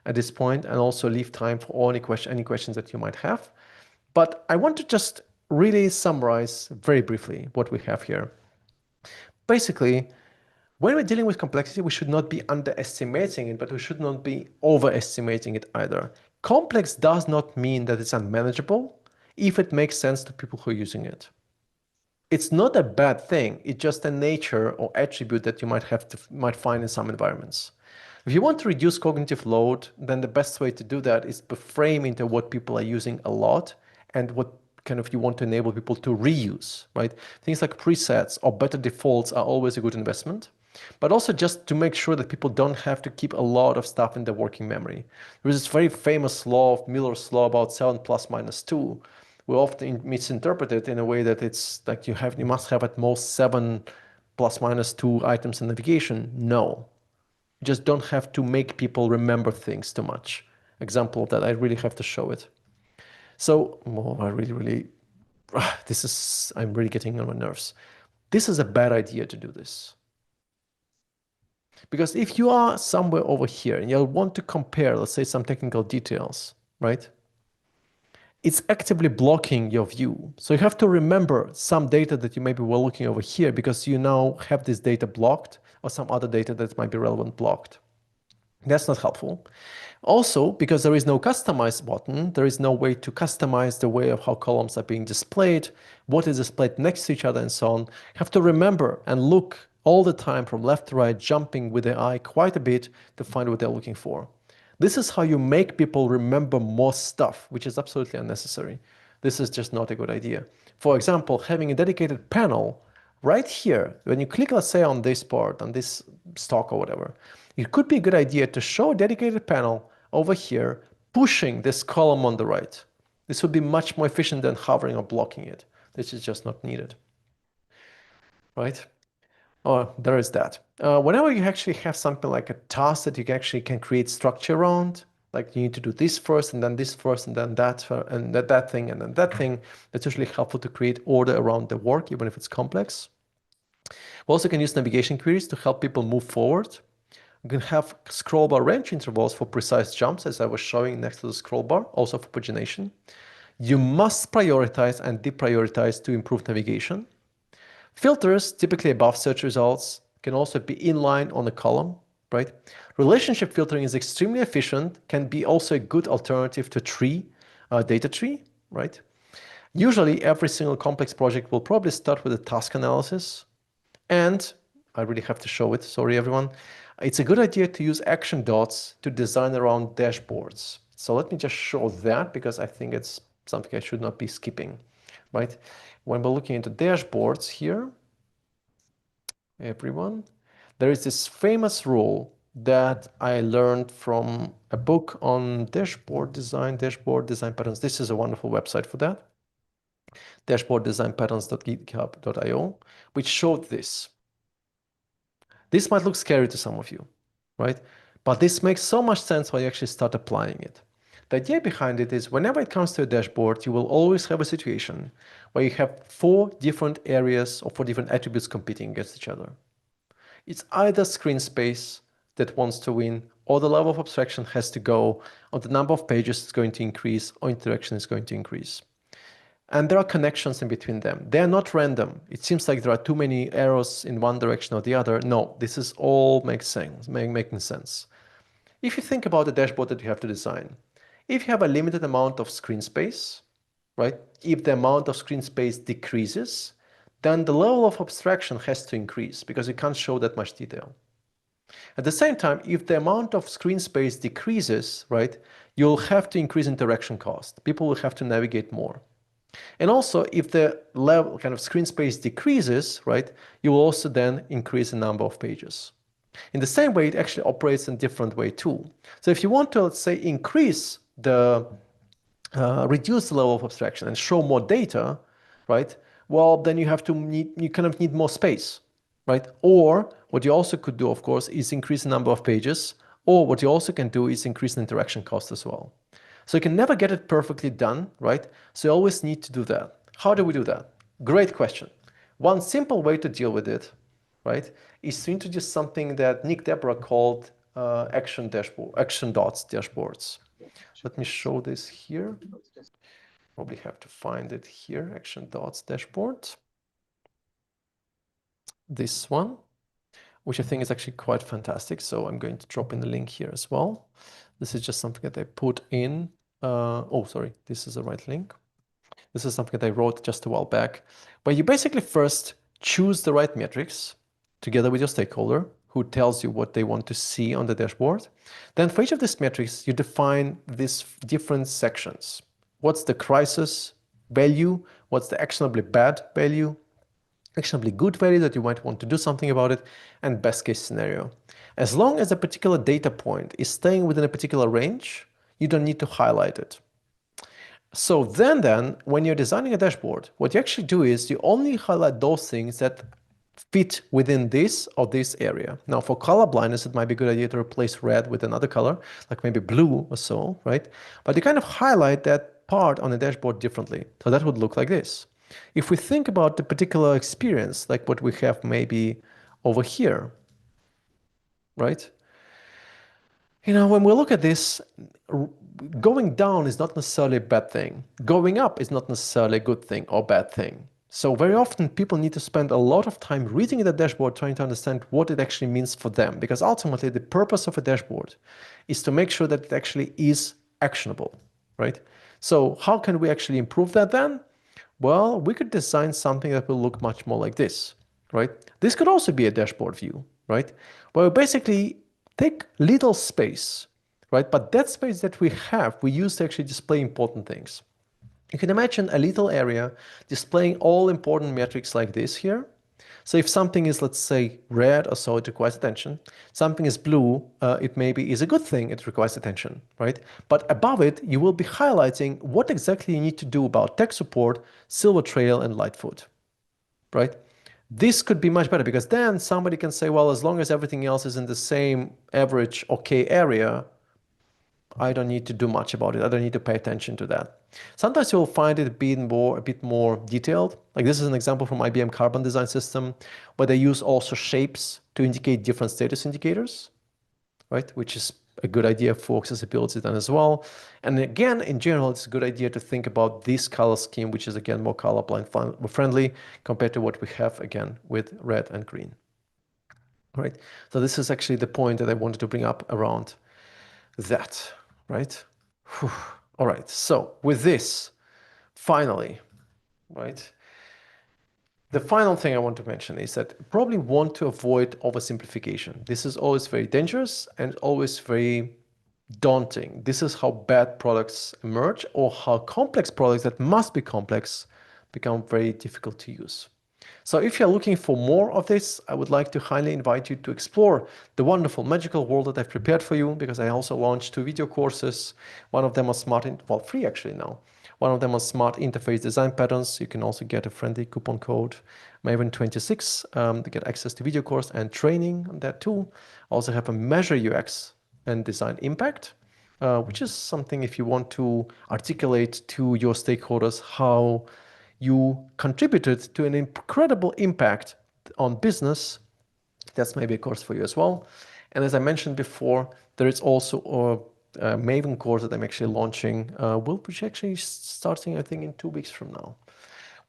at this point and also leave time for any questions that you might have. But I want to just really summarize very briefly what we have here. Basically, when we're dealing with complexity, we should not be underestimating it, but we should not be overestimating it either. Complex does not mean that it's unmanageable if it makes sense to people who are using it. It's not a bad thing. It's just a nature or attribute that you might find in some environments. If you want to reduce cognitive load, then the best way to do that is to frame into what people are using a lot and what kind of you want to enable people to reuse, right? Things like presets or better defaults are always a good investment, but also just to make sure that people don't have to keep a lot of stuff in their working memory. There is this very famous law of Miller's law about 7 plus minus 2. We often misinterpret it in a way that it's like you must have at most 7 plus minus 2 items in navigation. No, you just don't have to make people remember things too much. Example of that, I really have to show it. So, I'm really getting on my nerves. This is a bad idea to do this. Because if you are somewhere over here and you want to compare, let's say, some technical details, right? it's actively blocking your view. So you have to remember some data that you maybe were looking over here because you now have this data blocked or some other data that might be relevant blocked. That's not helpful. Also, because there is no customize button, there is no way to customize the way of how columns are being displayed, what is displayed next to each other and so on. You have to remember and look all the time from left to right, jumping with the eye quite a bit to find what they're looking for. This is how you make people remember more stuff, which is absolutely unnecessary. This is just not a good idea. For example, having a dedicated panel right here, when you click, let's say, on this part, on this stock or whatever, it could be a good idea to show a dedicated panel over here, pushing this column on the right. This would be much more efficient than hovering or blocking it. This is just not needed, right? Oh, there is that. Whenever you actually have something like a task that you actually can create structure around, like you need to do this first and then this first and then that and that thing and then that thing, that's usually helpful to create order around the work, even if it's complex. We also can use navigation queries to help people move forward. You can have scroll bar range intervals for precise jumps, as I was showing next to the scroll bar, also for pagination. You must prioritize and deprioritize to improve navigation. Filters, typically above search results, can also be inline on a column, right? Relationship filtering is extremely efficient, can be also a good alternative to tree, data tree, right? Usually every single complex project will probably start with a task analysis. And I really have to show it, sorry everyone. It's a good idea to use action dots to design around dashboards. So let me just show that because I think it's something I should not be skipping, right? When we're looking into dashboards here, everyone, there is this famous rule that I learned from a book on dashboard design patterns. This is a wonderful website for that, dashboarddesignpatterns.github.io, which showed this. This might look scary to some of you, right? But this makes so much sense when you actually start applying it. The idea behind it is whenever it comes to a dashboard, you will always have a situation where you have 4 different areas or 4 different attributes competing against each other. It's either screen space that wants to win, or the level of abstraction has to go, or the number of pages is going to increase, or interaction is going to increase. And there are connections in between them. They're not random. It seems like there are too many arrows in one direction or the other. No, this is all making sense. If you think about the dashboard that you have to design, if you have a limited amount of screen space, right? If the amount of screen space decreases, then the level of abstraction has to increase because you can't show that much detail. At the same time, if the amount of screen space decreases, right, you'll have to increase interaction cost. People will have to navigate more. And also, if the level kind of screen space decreases, right, you will also then increase the number of pages. In the same way, it actually operates in a different way too. So if you want to, let's say, increase the reduce the level of abstraction and show more data, right? Well, then you kind of need more space, right? Or what you also could do, of course, is increase the number of pages. Or what you also can do is increase the interaction cost as well. So you can never get it perfectly done, right? So you always need to do that. How do we do that? Great question. One simple way to deal with it, right, is to introduce something that Nick Deborah called action dots dashboards. Let me show this here. Probably have to find it here, action dots dashboard. This one, which I think is actually quite fantastic. So I'm going to drop in the link here as well. This is just something that I put in. Oh, sorry, this is the right link. This is something that I wrote just a while back, where you basically first choose the right metrics together with your stakeholder who tells you what they want to see on the dashboard. Then for each of these metrics, you define these different sections. What's the crisis value? What's the actionably bad value? Actionably good value that you might want to do something about it, and best case scenario. As long as a particular data point is staying within a particular range, you don't need to highlight it. So then when you're designing a dashboard, what you actually do is you only highlight those things that fit within this or this area. Now for color blindness, it might be a good idea to replace red with another color, like maybe blue or so, right? But you kind of highlight that part on the dashboard differently. So that would look like this. If we think about the particular experience, like what we have maybe over here, right? You know, when we look at this, going down is not necessarily a bad thing. Going up is not necessarily a good thing or bad thing. So very often people need to spend a lot of time reading the dashboard, trying to understand what it actually means for them. Because ultimately the purpose of a dashboard is to make sure that it actually is actionable, right? So how can we actually improve that then? Well, we could design something that will look much more like this, right? This could also be a dashboard view, right? Where we basically take little space, right? But that space that we have, we use to actually display important things. You can imagine a little area displaying all important metrics like this here. So if something is, let's say, red or so, it requires attention. Something is blue, it maybe is a good thing, it requires attention, right? But above it, you will be highlighting what exactly you need to do about tech support, Silver Trail, and Lightfoot, right? This could be much better because then somebody can say, well, as long as everything else is in the same average okay area, I don't need to do much about it. I don't need to pay attention to that. Sometimes you'll find it a bit more detailed. Like this is an example from IBM Carbon Design System, where they use also shapes to indicate different status indicators, right? Which is a good idea for accessibility then as well. And again, in general, it's a good idea to think about this color scheme, which is again more colorblind friendly compared to what we have again with red and green. Right. So this is actually the point that I wanted to bring up around that, right? Whew. All right, so with this, finally, right? The final thing I want to mention is that you probably want to avoid oversimplification. This is always very dangerous and always very daunting. This is how bad products emerge or how complex products that must be complex become very difficult to use. So if you're looking for more of this, I would like to highly invite you to explore the wonderful magical world that I've prepared for you, because I also launched 2 video courses. One of them was free actually now. One of them was smart interface design patterns. You can also get a friendly coupon code, Maven26, to get access to video course and training on that too. I also have a measure UX and design impact, which is something if you want to articulate to your stakeholders how you contributed to an incredible impact on business. That's maybe a course for you as well. And as I mentioned before, there is also a Maven course that I'm actually launching, which actually starting, I think, in 2 weeks from now.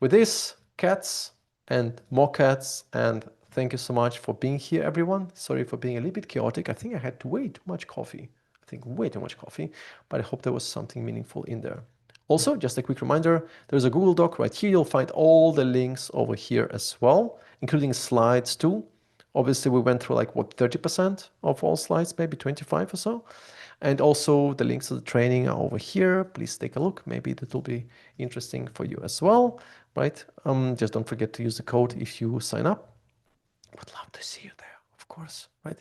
With this, cats and more cats, and thank you so much for being here, everyone. Sorry for being a little bit chaotic. I think I had way too much coffee. Way too much coffee, but I hope there was something meaningful in there. Also, just a quick reminder, there's a Google Doc right here. You'll find all the links over here as well, including slides too. Obviously, we went through like, what, 30% of all slides, maybe 25 or so. And also the links to the training are over here. Please take a look. Maybe that will be interesting for you as well, right? Just don't forget to use the code if you sign up. Would love to see you there, of course, right?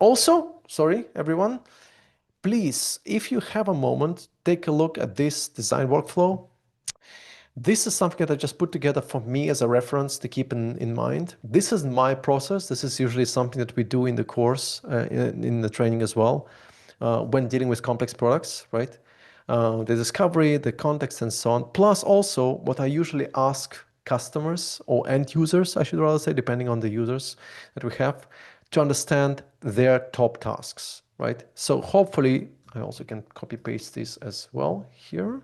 Also, sorry, everyone, please, if you have a moment, take a look at this design workflow. This is something that I just put together for me as a reference to keep in mind. This is my process. This is usually something that we do in the course, in the training as well, when dealing with complex products, right? The discovery, the context, and so on. Plus also what I usually ask customers or end users, I should rather say, depending on the users that we have, to understand their top tasks, right? So hopefully I also can copy paste this as well here.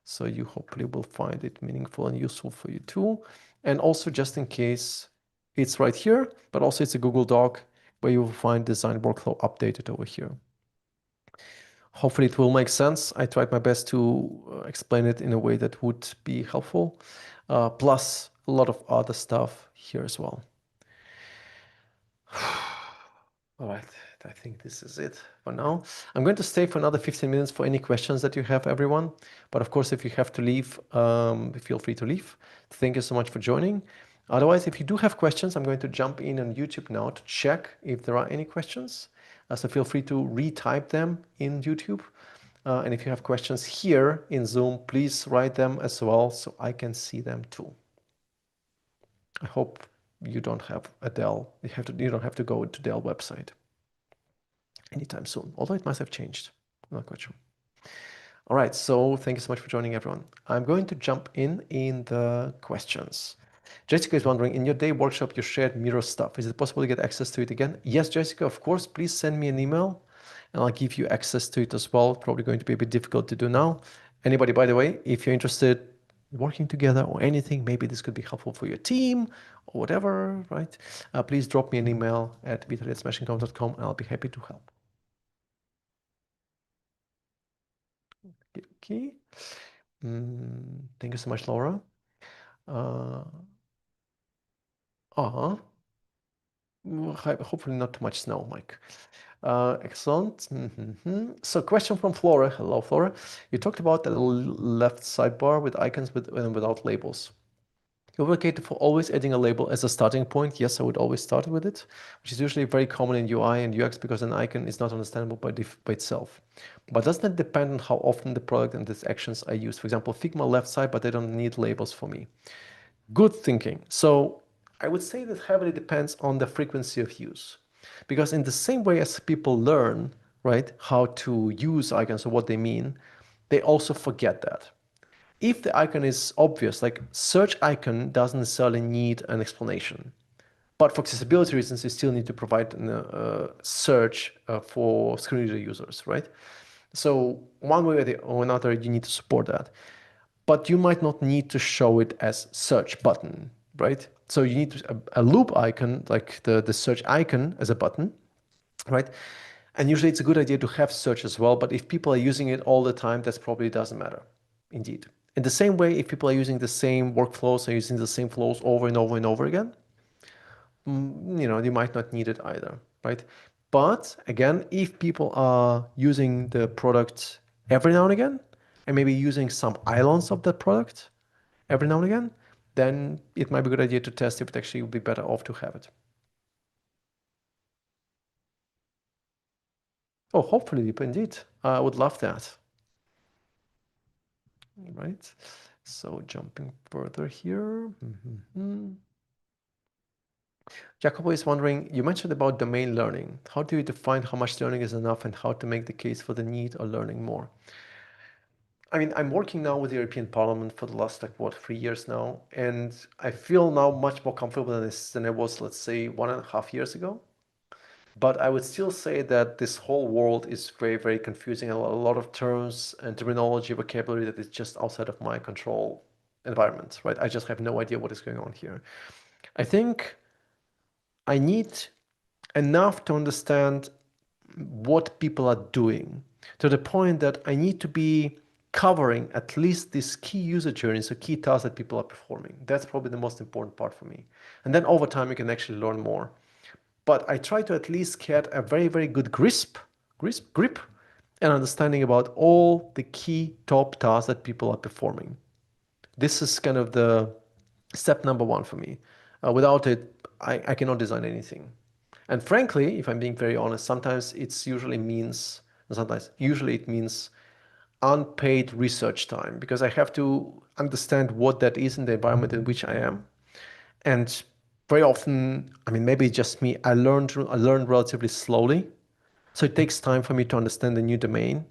So you hopefully will find it meaningful and useful for you too. And also just in case, it's right here, but also it's a Google Doc where you will find design workflow updated over here. Hopefully it will make sense. I tried my best to explain it in a way that would be helpful, plus a lot of other stuff here as well. All right, I think this is it for now. I'm going to stay for another 15 minutes for any questions that you have, everyone. But of course, if you have to leave, feel free to leave. Thank you so much for joining. Otherwise, if you do have questions, I'm going to jump in on YouTube now to check if there are any questions. So feel free to retype them in YouTube. And if you have questions here in Zoom, please write them as well so I can see them too. I hope you don't have a Dell. You don't have to go to Dell website anytime soon, although it must have changed. I'm not quite sure. All right, so thank you so much for joining, everyone. I'm going to jump in the questions. Jessica is wondering, in your day workshop, you shared Miro stuff. Is it possible to get access to it again? Yes, Jessica, of course. Please send me an email and I'll give you access to it as well. Probably going to be a bit difficult to do now. Anybody, by the way, if you're interested working together or anything, maybe this could be helpful for your team or whatever, right? Please drop me an email at vitaly@smashinggum.com and I'll be happy to help. Okay. Thank you so much, Laura. Uh, uh, Hopefully not too much snow, Mike. Excellent. So question from Flora. Hello, Flora. You talked about the left sidebar with icons with and without labels. You're advocated for always adding a label as a starting point. Yes, I would always start with it, which is usually very common in UI and UX because an icon is not understandable by itself. But doesn't it depend on how often the product and its actions are used? For example, Figma left side, but they don't need labels for me. Good thinking. So I would say that heavily depends on the frequency of use. Because in the same way as people learn, right, how to use icons or what they mean, they also forget that. If the icon is obvious, like search icon doesn't necessarily need an explanation. But for accessibility reasons, you still need to provide a search for screen reader users, right? So one way or another, you need to support that. But you might not need to show it as search button, right? So you need a loop icon, like the search icon as a button, right? And usually it's a good idea to have search as well, but if people are using it all the time, that probably doesn't matter, indeed. In the same way, if people are using the same workflows, are using the same flows over and over and over again, you might not need it either, right? But again, if people are using the product every now and again, and maybe using some islands of that product every now and again, then it might be a good idea to test if it actually would be better off to have it. Oh, hopefully, indeed. I would love that. Right. So jumping further here. Jacopo is wondering, you mentioned about domain learning. How do you define how much learning is enough and how to make the case for the need of learning more? I mean, I'm working now with the European Parliament for the last, 3 years now, and I feel now much more comfortable than I was, let's say, 1.5 years ago. But I would still say that this whole world is very, very confusing. A lot of terms and terminology, vocabulary that is just outside of my control environment, right? I just have no idea what is going on here. I think I need enough to understand what people are doing to the point that I need to be covering at least these key user journeys or key tasks that people are performing. That's probably the most important part for me. And then over time, you can actually learn more. But I try to at least get a very, very good grip and understanding about all the key top tasks that people are performing. This is kind of the step number one for me. Without it, I cannot design anything. And frankly, if I'm being very honest, usually it means unpaid research time because I have to understand what that is in the environment in which I am. And very often, I mean, maybe it's just me, I learned relatively slowly. So it takes time for me to understand the new domain.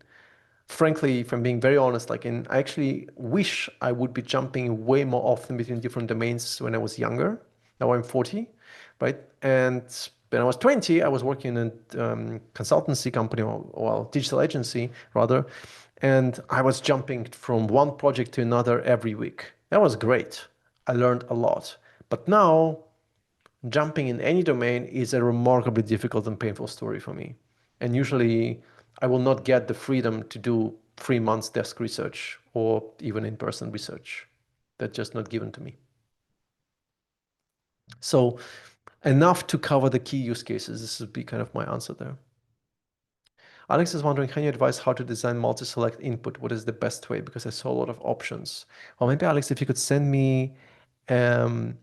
Frankly, if I'm being very honest, I actually wish I would be jumping way more often between different domains when I was younger. Now I'm 40, right? And when I was 20, I was working in a consultancy company, or digital agency rather, and I was jumping from one project to another every week. That was great. I learned a lot. But now jumping in any domain is a remarkably difficult and painful story for me. And usually I will not get the freedom to do 3 months desk research or even in-person research. That's just not given to me. So enough to cover the key use cases. This would be kind of my answer there. Alex is wondering, can you advise how to design multi-select input? What is the best way? Because I saw a lot of options. Well, maybe Alex, if you could send me an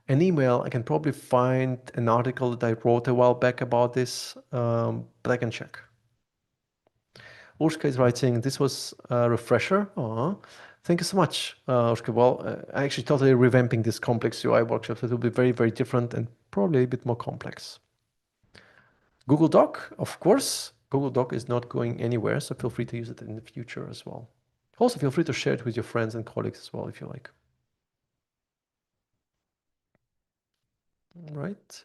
email, I can probably find an article that I wrote a while back about this, but I can check. Urshka is writing, this was a refresher. Thank you so much, Urshka. Well, I'm actually totally revamping this complex UI workshop. So it will be very, very different and probably a bit more complex. Google Doc, of course. Google Doc is not going anywhere, so feel free to use it in the future as well. Also, feel free to share it with your friends and colleagues as well, if you like. Right.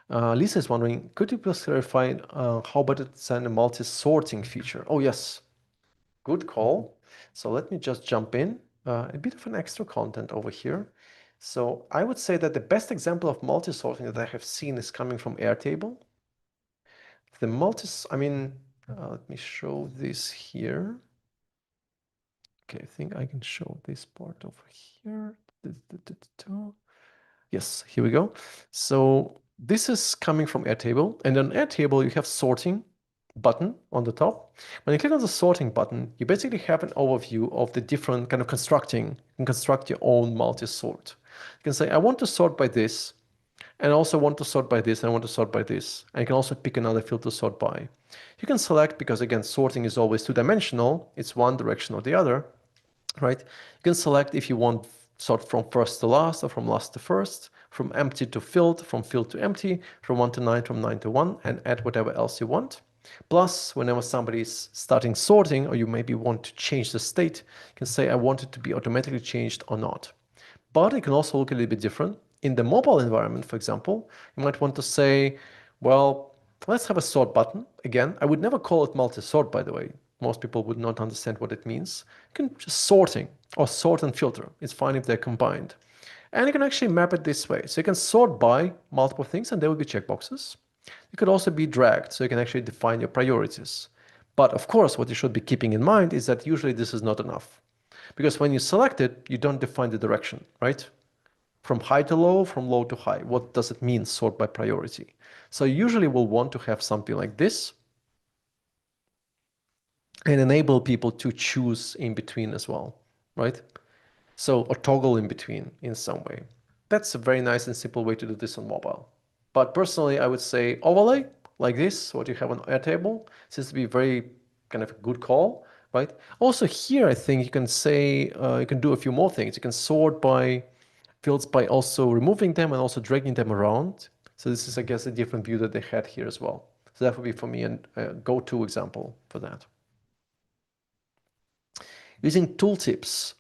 Lisa is wondering, could you please clarify how better to design a multi-sorting feature? Oh, yes. Good call. So let me just jump in. A bit of an extra content over here. So I would say that the best example of multi-sorting that I have seen is coming from Airtable. Let me show this here. Okay, I think I can show this part over here. Yes, here we go. So this is coming from Airtable, and on Airtable you have sorting button on the top. When you click on the sorting button, you basically have an overview of the different kind of constructing. You can construct your own multi-sort. You can say, I want to sort by this, and I also want to sort by this, and I want to sort by this. And you can also pick another field to sort by. You can select, because again, sorting is always two-dimensional. It's one direction or the other, right? You can select if you want sort from first to last or from last to first, from empty to filled, from filled to empty, from 1 to 9, from 9 to 1, and add whatever else you want. Plus, whenever somebody is starting sorting, or you maybe want to change the state, you can say, I want it to be automatically changed or not. But it can also look a little bit different. In the mobile environment, for example, you might want to say, well, let's have a sort button. Again, I would never call it multi-sort, by the way. Most people would not understand what it means. You can just sorting or sort and filter. It's fine if they're combined. And you can actually map it this way. So you can sort by multiple things and there will be checkboxes. It could also be dragged, so you can actually define your priorities. But of course, what you should be keeping in mind is that usually this is not enough. Because when you select it, you don't define the direction, right? From high to low, from low to high. What does it mean, sort by priority? So usually we'll want to have something like this and enable people to choose in between as well, right? So, or toggle in between in some way. That's a very nice and simple way to do this on mobile. But personally, I would say overlay like this, what you have on Airtable, seems to be very kind of a good call, right? Also here, I think you can say, you can do a few more things. You can sort by fields by also removing them and also dragging them around. So this is, I guess, a different view that they had here as well. So that would be for me a go-to example for that. Using tooltips.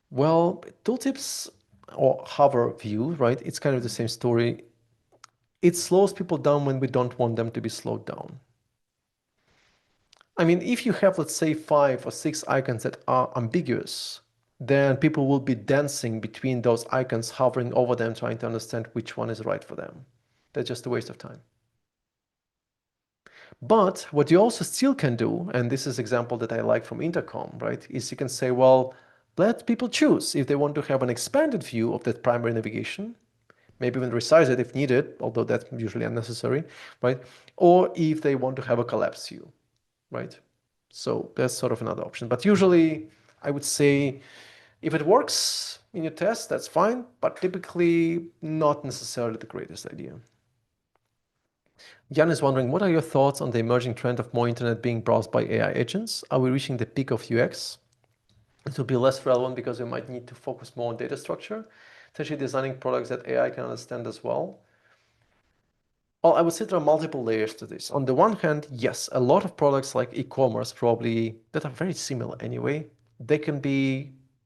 Well, tooltips or hover view, right? It's kind of the same story. It slows people down when we don't want them to be slowed down. I mean, if you have, let's say, 5 or 6 icons that are ambiguous, then people will be dancing between those icons, hovering over them, trying to understand which one is right for them. That's just a waste of time. But what you also still can do, and this is an example that I like from Intercom, right, is you can say, well, let people choose if they want to have an expanded view of that primary navigation, maybe even resize it if needed, although that's usually unnecessary, right? Or if they want to have a collapsed view, right? So that's sort of another option. But usually I would say if it works in your test, that's fine, but typically not necessarily the greatest idea. Jan is wondering, what are your thoughts on the emerging trend of more internet being browsed by AI agents? Are we reaching the peak of UX? It will be less relevant because we might need to focus more on data structure, essentially designing products that AI can understand as well. Well, I would say there are multiple layers to this. On the one hand, yes, a lot of products like e-commerce probably that are very similar anyway,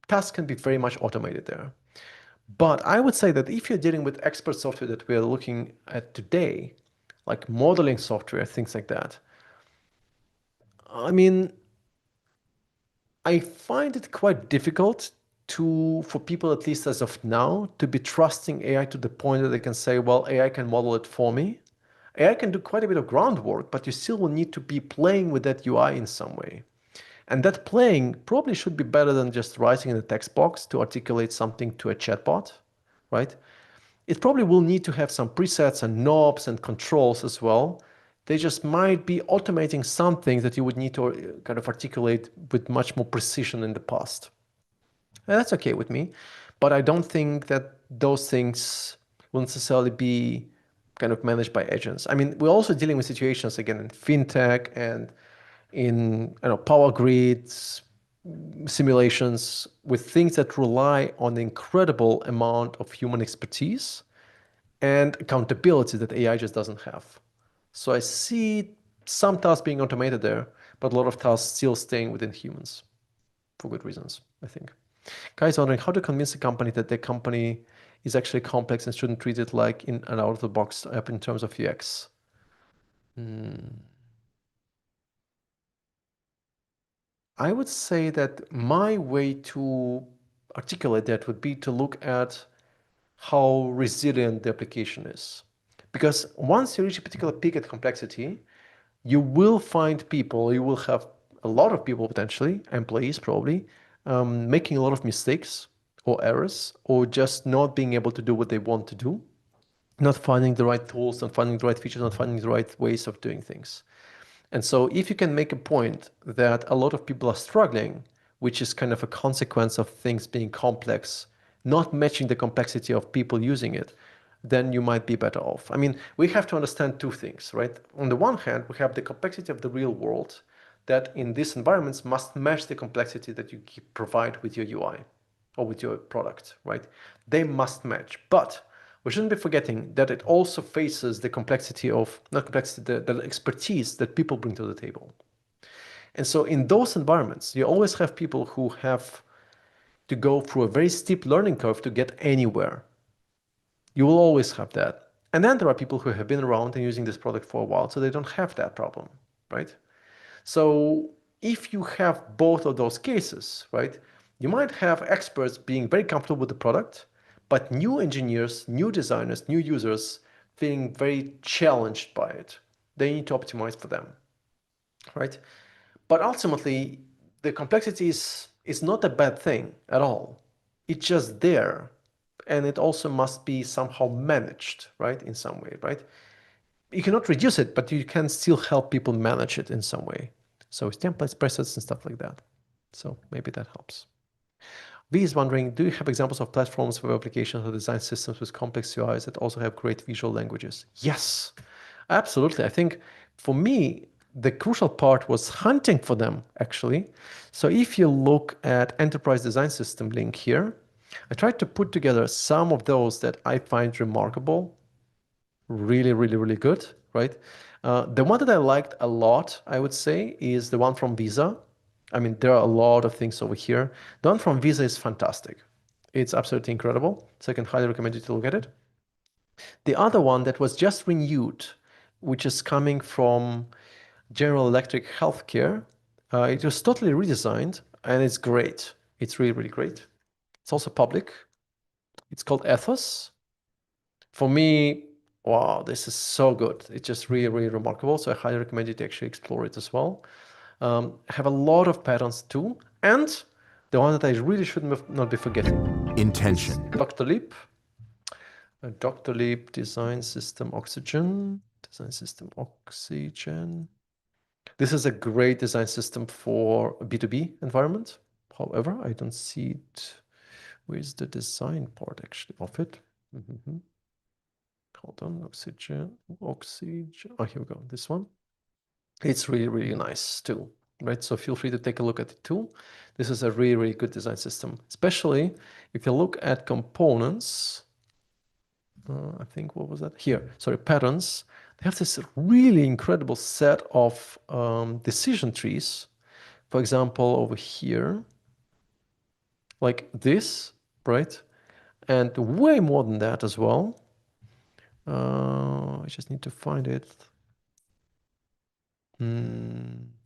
tasks can be very much automated there. But I would say that if you're dealing with expert software that we are looking at today, like modeling software, things like that, I mean, I find it quite difficult for people, at least as of now, to be trusting AI to the point that they can say, well, AI can model it for me. AI can do quite a bit of groundwork, but you still will need to be playing with that UI in some way. And that playing probably should be better than just writing in a text box to articulate something to a chatbot, right? It probably will need to have some presets and knobs and controls as well. They just might be automating some things that you would need to kind of articulate with much more precision in the past. And that's okay with me, but I don't think that those things will necessarily be kind of managed by agents. I mean, we're also dealing with situations again in fintech and in power grids, simulations with things that rely on an incredible amount of human expertise and accountability that AI just doesn't have. So I see some tasks being automated there, but a lot of tasks still staying within humans for good reasons, I think. Kai is wondering how to convince a company that their company is actually complex and shouldn't treat it like in an out-of-the-box app in terms of UX? I would say that my way to articulate that would be to look at how resilient the application is. Because once you reach a particular peak at complexity, you will find people, you will have a lot of people potentially, employees probably, making a lot of mistakes or errors, or just not being able to do what they want to do, not finding the right tools, not finding the right features, not finding the right ways of doing things. And so if you can make a point that a lot of people are struggling, which is kind of a consequence of things being complex, not matching the complexity of people using it, then you might be better off. I mean, we have to understand two things, right? On the one hand, we have the complexity of the real world that in these environments must match the complexity that you provide with your UI or with your product, right? They must match. But we shouldn't be forgetting that it also faces the complexity of, not complexity, the expertise that people bring to the table. And so in those environments, you always have people who have to go through a very steep learning curve to get anywhere. You will always have that. And then there are people who have been around and using this product for a while, so they don't have that problem, right? So if you have both of those cases, right, you might have experts being very comfortable with the product, but new engineers, new designers, new users feeling very challenged by it. They need to optimize for them, right? But ultimately, the complexity is not a bad thing at all. It's just there. And it also must be somehow managed, right, in some way, right? You cannot reduce it, but you can still help people manage it in some way. So with templates, presets, and stuff like that. So maybe that helps. V is wondering, do you have examples of platforms for applications or design systems with complex UIs that also have great visual languages? Yes, absolutely. I think for me, the crucial part was hunting for them, actually. So if you look at Enterprise Design System link here, I tried to put together some of those that I find remarkable, really, really, really good, right? The one that I liked a lot, I would say, is the one from Visa. I mean, there are a lot of things over here. The one from Visa is fantastic. It's absolutely incredible. So I can highly recommend you to look at it. The other one that was just renewed, which is coming from General Electric Healthcare, it was totally redesigned and it's great. It's really, really great. It's also public. It's called Ethos. For me, wow, this is so good. It's just really, really remarkable. So I highly recommend you to actually explore it as well. Have a lot of patterns too. And the one that I really should not be forgetting. Intention. Dr. Leap. Dr. Leap Design System Oxygen. Design System Oxygen. This is a great design system for a B2B environment. However, I don't see it. Where's the design part actually of it? Hold on, oxygen. Oh, here we go. This one. It's really, really nice too, right? So feel free to take a look at it too. This is a really, really good design system, especially if you look at components. I think, what was that? Here, sorry, patterns. They have this really incredible set of decision trees. For example, over here, like this, right? And way more than that as well. I just need to find it.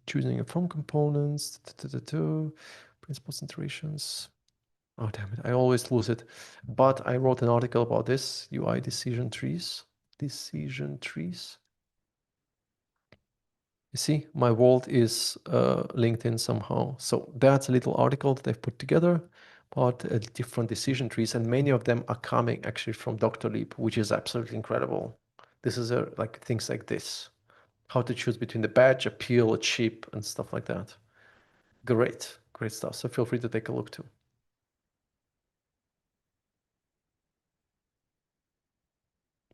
Choosing from components, principles, iterations. Oh, damn it, I always lose it. But I wrote an article about this, UI decision trees. Decision trees. You see, my world is linked in somehow. So that's a little article that I've put together about different decision trees, and many of them are coming actually from Dr. Leap, which is absolutely incredible. This is like things like this. How to choose between the badge, a peel, a chip, and stuff like that. Great, great stuff. So feel free to take a look too.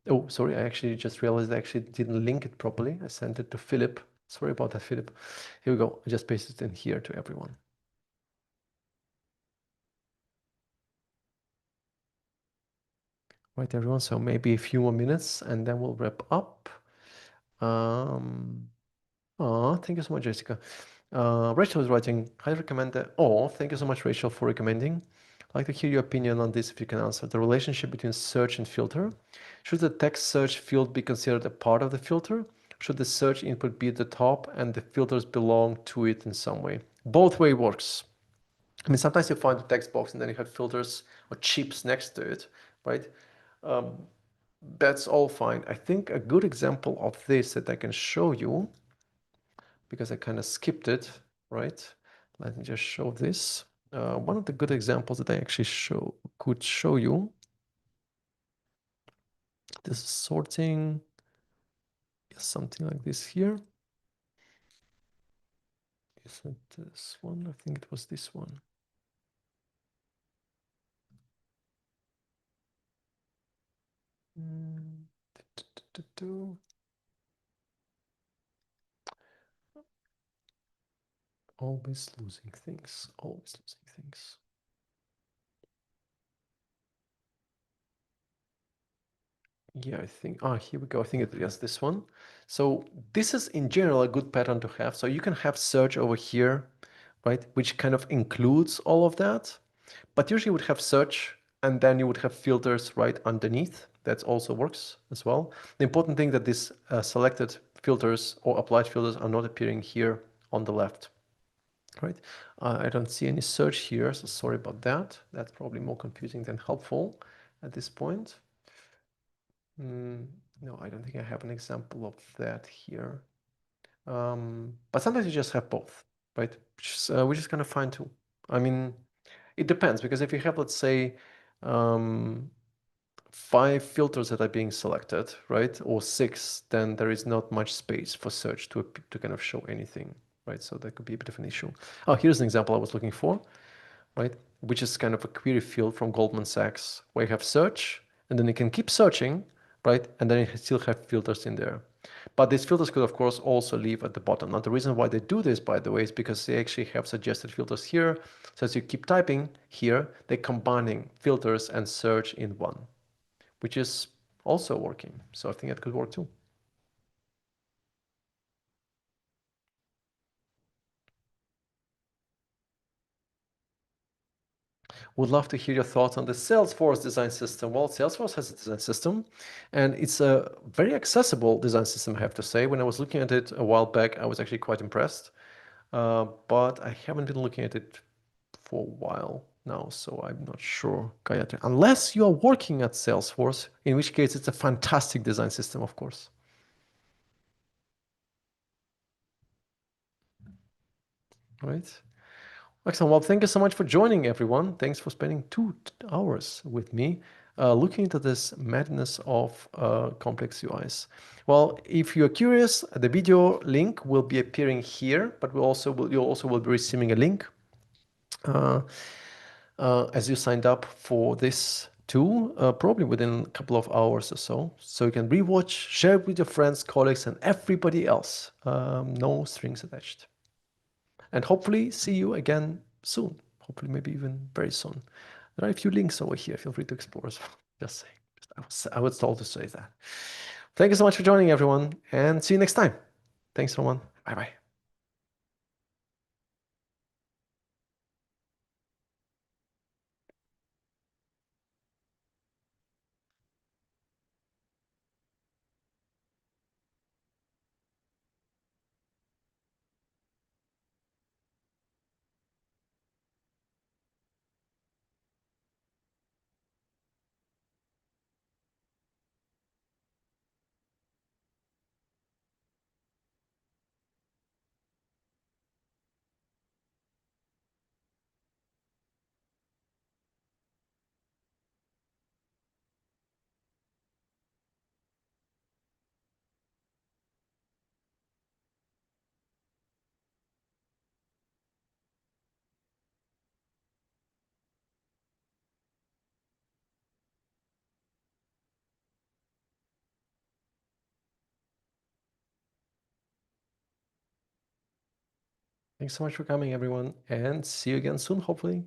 Oh, sorry, I actually just realized I actually didn't link it properly. I sent it to Philip. Sorry about that, Philip. Here we go. I just pasted it in here to everyone. Right, everyone. So maybe a few more minutes and then we'll wrap up. Thank you so much, Jessica. Rachel is writing, I recommend that. Oh, thank you so much, Rachel, for recommending. I'd like to hear your opinion on this if you can answer. The relationship between search and filter. Should the text search field be considered a part of the filter? Should the search input be at the top and the filters belong to it in some way? Both way works. I mean, sometimes you find the text box and then you have filters or chips next to it, right? That's all fine. I think a good example of this that I can show you, because I kind of skipped it, right? Let me just show this. One of the good examples that I actually could show you, this is sorting, something like this here. Is it this one? I think it was this one. Always losing things, always losing things. Yeah, I think, here we go. I think it is this one. So this is in general a good pattern to have. So you can have search over here, right? Which kind of includes all of that. But usually you would have search and then you would have filters right underneath. That also works as well. The important thing that these selected filters or applied filters are not appearing here on the left, right? I don't see any search here, so sorry about that. That's probably more confusing than helpful at this point. No, I don't think I have an example of that here. But sometimes you just have both, right? Which is kind of fine too. I mean, it depends, because if you have, let's say, 5 filters that are being selected, right, or 6, then there is not much space for search to kind of show anything, right? So that could be a bit of an issue. Oh, here's an example I was looking for, right? Which is kind of a query field from Goldman Sachs, where you have search, and then you can keep searching, right? And then you still have filters in there. But these filters could, of course, also leave at the bottom. Now, the reason why they do this, by the way, is because they actually have suggested filters here. So as you keep typing here, they're combining filters and search in one, which is also working. So I think it could work too. Would love to hear your thoughts on the Salesforce design system. Well, Salesforce has a design system, and it's a very accessible design system, I have to say. When I was looking at it a while back, I was actually quite impressed. But I haven't been looking at it for a while now, so I'm not sure, Gayatri. Unless you are working at Salesforce, in which case it's a fantastic design system, of course. Right? Excellent. Well, thank you so much for joining, everyone. Thanks for spending 2 hours with me looking into this madness of complex UIs. Well, if you're curious, the video link will be appearing here, but you also will be receiving a link as you signed up for this too, probably within a couple of hours or so. So you can rewatch, share it with your friends, colleagues, and everybody else. No strings attached. And hopefully see you again soon. Hopefully, maybe even very soon. There are a few links over here. Feel free to explore as well. Just saying. I was told to say that. Thank you so much for joining, everyone, and see you next time. Thanks, everyone. Bye bye. Thanks so much for coming, everyone, and see you again soon, hopefully.